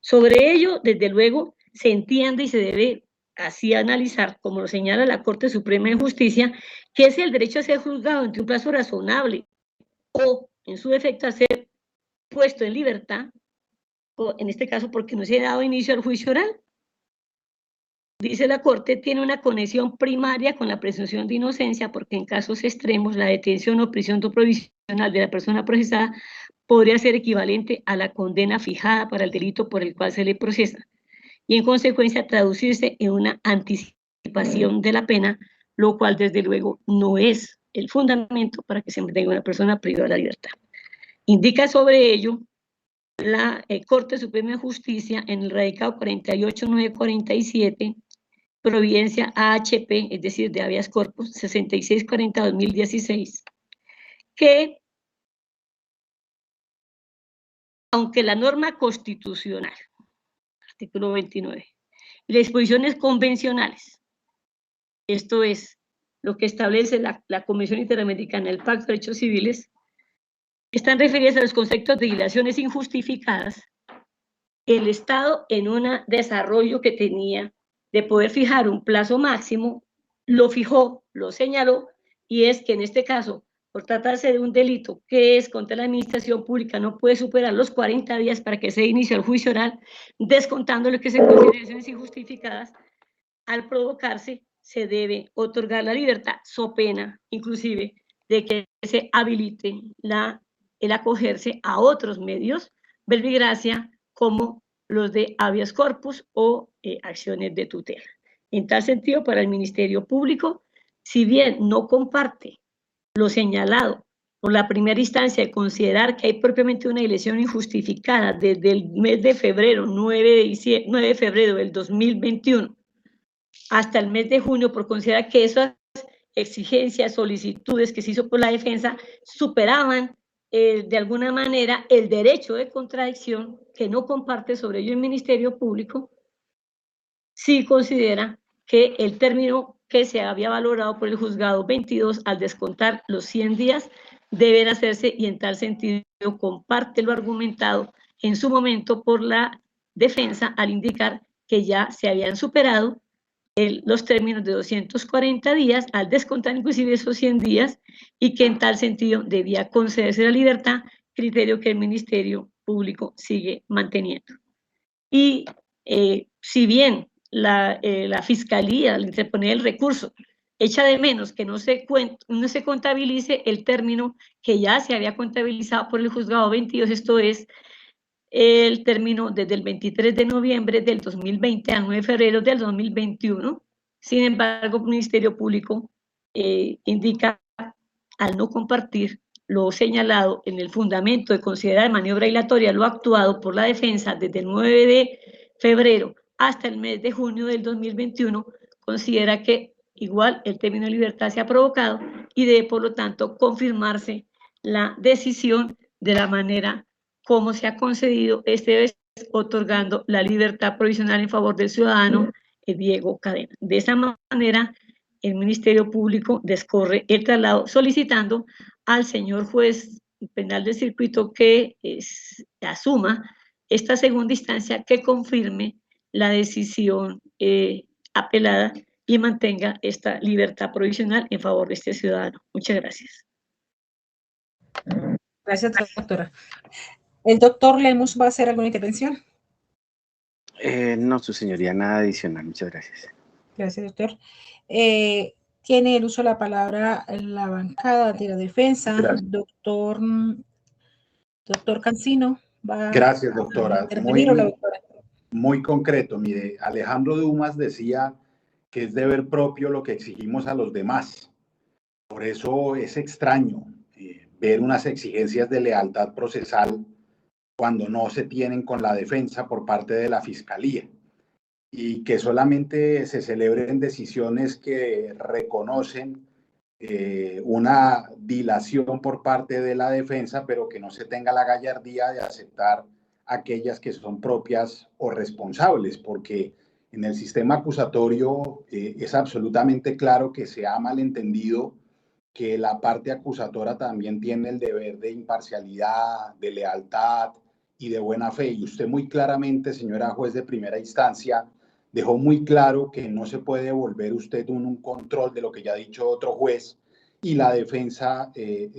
Sobre ello, desde luego, se entiende y se debe así analizar, como lo señala la Corte Suprema de Justicia, que es el derecho a ser juzgado entre un plazo razonable o, en su defecto, a ser puesto en libertad, o en este caso porque no se ha dado inicio al juicio oral. Dice la Corte, tiene una conexión primaria con la presunción de inocencia porque en casos extremos la detención o prisión provisional de la persona procesada podría ser equivalente a la condena fijada para el delito por el cual se le procesa y en consecuencia traducirse en una anticipación de la pena, lo cual desde luego no es el fundamento para que se mantenga una persona privada de la libertad. Indica sobre ello la Corte Suprema de Justicia en el radicado 48947, Providencia AHP, es decir, de habeas corpus 6640-2016, que aunque la norma constitucional, artículo 29, y las disposiciones convencionales, esto es lo que establece la Convención Interamericana del Pacto de Derechos Civiles, están referidas a los conceptos de dilaciones injustificadas, el Estado en un desarrollo que tenía de poder fijar un plazo máximo, lo fijó, lo señaló, y es que en este caso, por tratarse de un delito que es contra la administración pública, no puede superar los 40 días para que se inicie el juicio oral, descontando lo que se consideren lesiones injustificadas. Al provocarse, se debe otorgar la libertad, so pena, inclusive, de que se habilite el acogerse a otros medios, verbigracia, como los de habeas corpus o acciones de tutela. En tal sentido, para el Ministerio Público, si bien no comparte lo señalado por la primera instancia de considerar que hay propiamente una lesión injustificada desde el mes de febrero, 9 de febrero del 2021, hasta el mes de junio, por considerar que esas exigencias, solicitudes que se hizo por la defensa superaban de alguna manera el derecho de contradicción, que no comparte sobre ello el Ministerio Público, sí considera que el término que se había valorado por el juzgado 22 al descontar los 100 días deben hacerse, y en tal sentido comparte lo argumentado en su momento por la defensa al indicar que ya se habían superado los términos de 240 días al descontar inclusive esos 100 días, y que en tal sentido debía concederse la libertad, criterio que el Ministerio Público sigue manteniendo. Y si bien la Fiscalía, al interponer el recurso, echa de menos que no se contabilice el término que ya se había contabilizado por el juzgado 22, esto es el término desde el 23 de noviembre del 2020 al 9 de febrero del 2021. Sin embargo, el Ministerio Público indica, al no compartir lo señalado en el fundamento de considerar maniobra dilatoria lo actuado por la defensa desde el 9 de febrero hasta el mes de junio del 2021, considera que igual el término de libertad se ha provocado y debe, por lo tanto, confirmarse la decisión de la manera como se ha concedido este vez, otorgando la libertad provisional en favor del ciudadano Diego Cadena. De esa manera, el Ministerio Público descorre el traslado solicitando al señor juez penal del circuito que asuma esta segunda instancia, que confirme la decisión apelada y mantenga esta libertad provisional en favor de este ciudadano. Muchas gracias. Gracias, doctora. ¿El doctor Lemus va a hacer alguna intervención? No, su señoría, nada adicional. Muchas gracias. Gracias, doctor. Tiene el uso de la palabra la bancada de la defensa. Gracias. Doctor Cancino va Gracias, doctora. a intervenir, la doctora. Muy concreto. Mire, Alejandro Dumas decía que es deber propio lo que exigimos a los demás. Por eso es extraño ver unas exigencias de lealtad procesal cuando no se tienen con la defensa por parte de la Fiscalía, y que solamente se celebren decisiones que reconocen una dilación por parte de la defensa, pero que no se tenga la gallardía de aceptar aquellas que son propias o responsables, porque en el sistema acusatorio es absolutamente claro que se ha malentendido que la parte acusadora también tiene el deber de imparcialidad, de lealtad y de buena fe. Y usted muy claramente, señora juez de primera instancia, dejó muy claro que no se puede volver usted un control de lo que ya ha dicho otro juez, y la defensa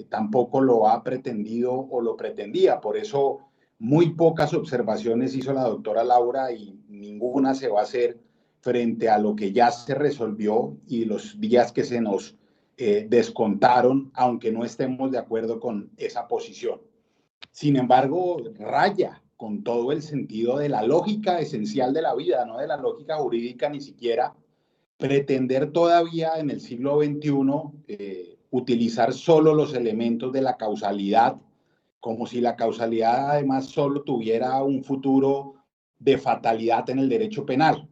tampoco lo ha pretendido o lo pretendía. Por eso muy pocas observaciones hizo la doctora Laura, y ninguna se va a hacer frente a lo que ya se resolvió y los días que se nos descontaron, aunque no estemos de acuerdo con esa posición. Sin embargo, raya con todo el sentido de la lógica esencial de la vida, no de la lógica jurídica ni siquiera, pretender todavía en el siglo XXI utilizar solo los elementos de la causalidad, como si la causalidad además solo tuviera un futuro de fatalidad en el derecho penal,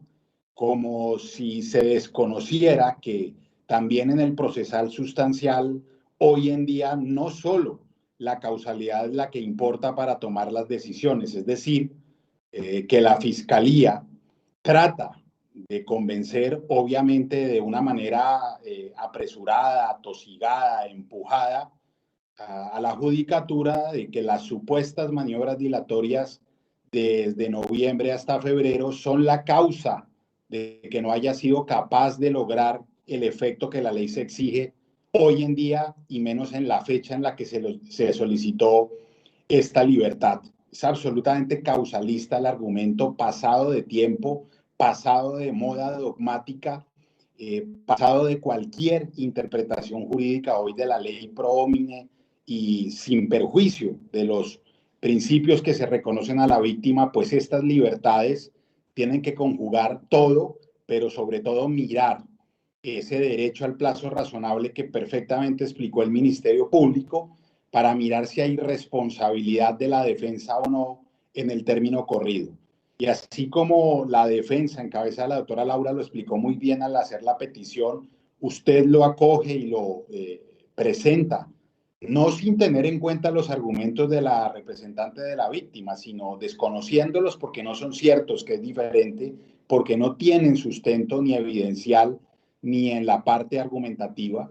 como si se desconociera que también en el procesal sustancial hoy en día no solo la causalidad es la que importa para tomar las decisiones, es decir, que la Fiscalía trata de convencer, obviamente de una manera apresurada, atosigada, empujada, a la judicatura de que las supuestas maniobras dilatorias desde noviembre hasta febrero son la causa de que no haya sido capaz de lograr el efecto que la ley se exige hoy en día y menos en la fecha en la que se solicitó esta libertad. Es absolutamente causalista el argumento, pasado de tiempo, pasado de moda dogmática, pasado de cualquier interpretación jurídica hoy de la ley pro homine y sin perjuicio de los principios que se reconocen a la víctima, pues estas libertades tienen que conjugar todo, pero sobre todo mirar ese derecho al plazo razonable que perfectamente explicó el Ministerio Público para mirar si hay responsabilidad de la defensa o no en el término corrido. Y así como la defensa en cabeza de la doctora Laura lo explicó muy bien al hacer la petición, usted lo acoge y lo presenta, no sin tener en cuenta los argumentos de la representante de la víctima, sino desconociéndolos porque no son ciertos, que es diferente, porque no tienen sustento ni evidencial ni en la parte argumentativa,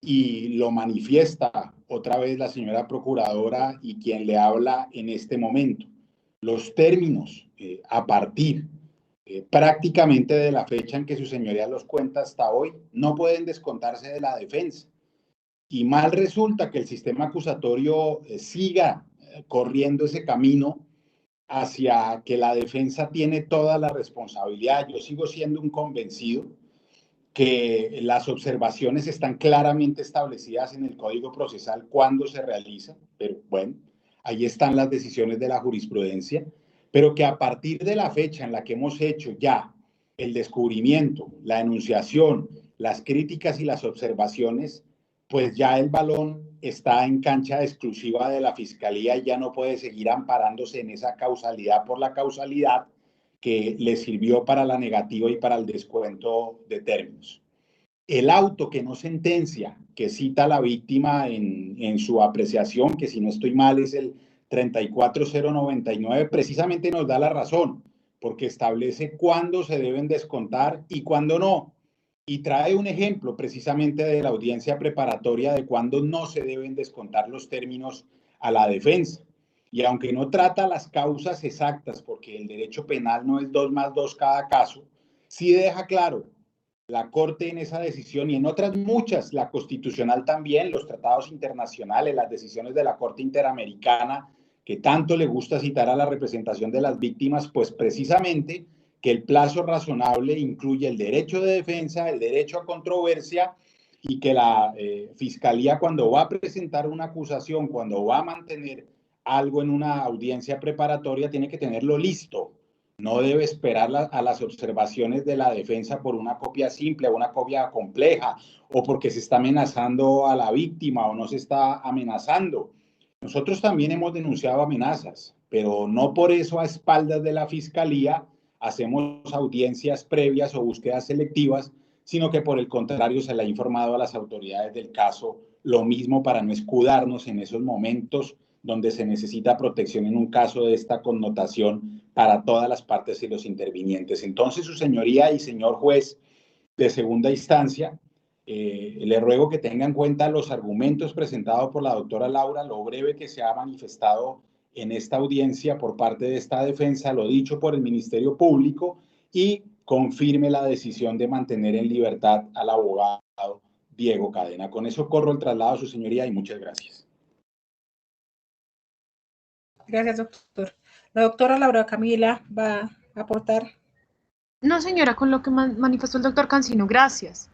y lo manifiesta otra vez la señora procuradora y quien le habla en este momento. Los términos a partir prácticamente de la fecha en que su señoría los cuenta hasta hoy no pueden descontarse de la defensa. Y mal resulta que el sistema acusatorio siga corriendo ese camino hacia que la defensa tiene toda la responsabilidad. Yo sigo siendo un convencido que las observaciones están claramente establecidas en el Código Procesal cuando se realiza, pero bueno, ahí están las decisiones de la jurisprudencia, pero que a partir de la fecha en la que hemos hecho ya el descubrimiento, la enunciación, las críticas y las observaciones, pues ya el balón está en cancha exclusiva de la Fiscalía y ya no puede seguir amparándose en esa causalidad por la causalidad que le sirvió para la negativa y para el descuento de términos. El auto que no sentencia, que cita a la víctima en su apreciación, que si no estoy mal es el 34099, precisamente nos da la razón, porque establece cuándo se deben descontar y cuándo no. Y trae un ejemplo precisamente de la audiencia preparatoria de cuándo no se deben descontar los términos a la defensa. Y aunque no trata las causas exactas, porque el derecho penal no es 2 más 2 cada caso, sí deja claro la Corte en esa decisión y en otras muchas, la constitucional también, los tratados internacionales, las decisiones de la Corte Interamericana, que tanto le gusta citar a la representación de las víctimas, pues precisamente que el plazo razonable incluye el derecho de defensa, el derecho a controversia y que la Fiscalía cuando va a presentar una acusación, cuando va a mantener algo en una audiencia preparatoria, tiene que tenerlo listo. No debe esperar a las observaciones de la defensa por una copia simple o una copia compleja o porque se está amenazando a la víctima o no se está amenazando. Nosotros también hemos denunciado amenazas, pero no por eso a espaldas de la Fiscalía hacemos audiencias previas o búsquedas selectivas, sino que por el contrario se le ha informado a las autoridades del caso lo mismo para no escudarnos en esos momentos donde se necesita protección en un caso de esta connotación para todas las partes y los intervinientes. Entonces, su señoría y señor juez de segunda instancia, le ruego que tenga en cuenta los argumentos presentados por la doctora Laura, lo breve que se ha manifestado en esta audiencia por parte de esta defensa, lo dicho por el Ministerio Público, y confirme la decisión de mantener en libertad al abogado Diego Cadena. Con eso corro el traslado a su señoría y muchas gracias. Gracias, doctor. La doctora Laura Camila va a aportar. No, señora, con lo que manifestó el doctor Cancino, gracias.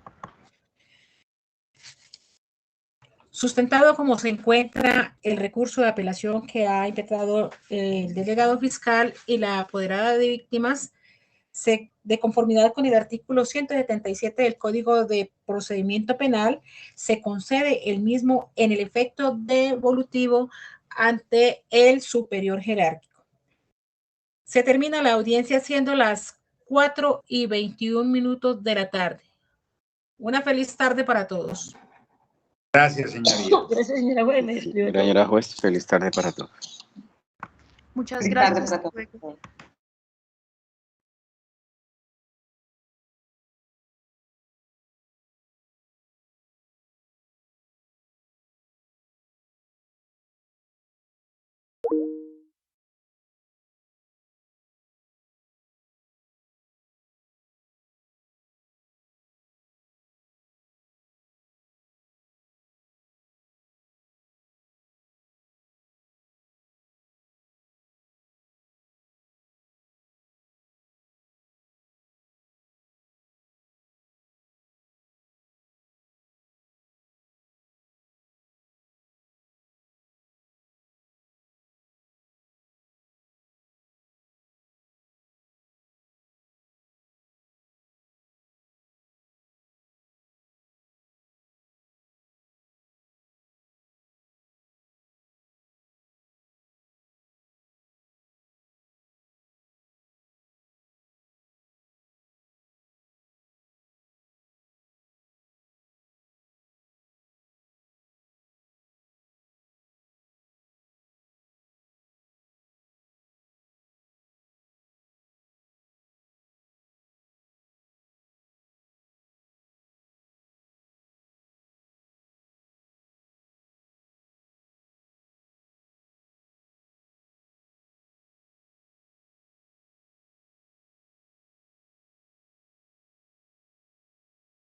Sustentado como se encuentra el recurso de apelación que ha impetrado el delegado fiscal y la apoderada de víctimas, de conformidad con el artículo 177 del Código de Procedimiento Penal, se concede el mismo en el efecto devolutivo ante el superior jerárquico. Se termina la audiencia siendo las 4:21 de la tarde. Una feliz tarde para todos. Gracias, señoría. Gracias, señora juez. Señora juez, feliz tarde para todos. Muchas Feliz gracias. tarde para todos.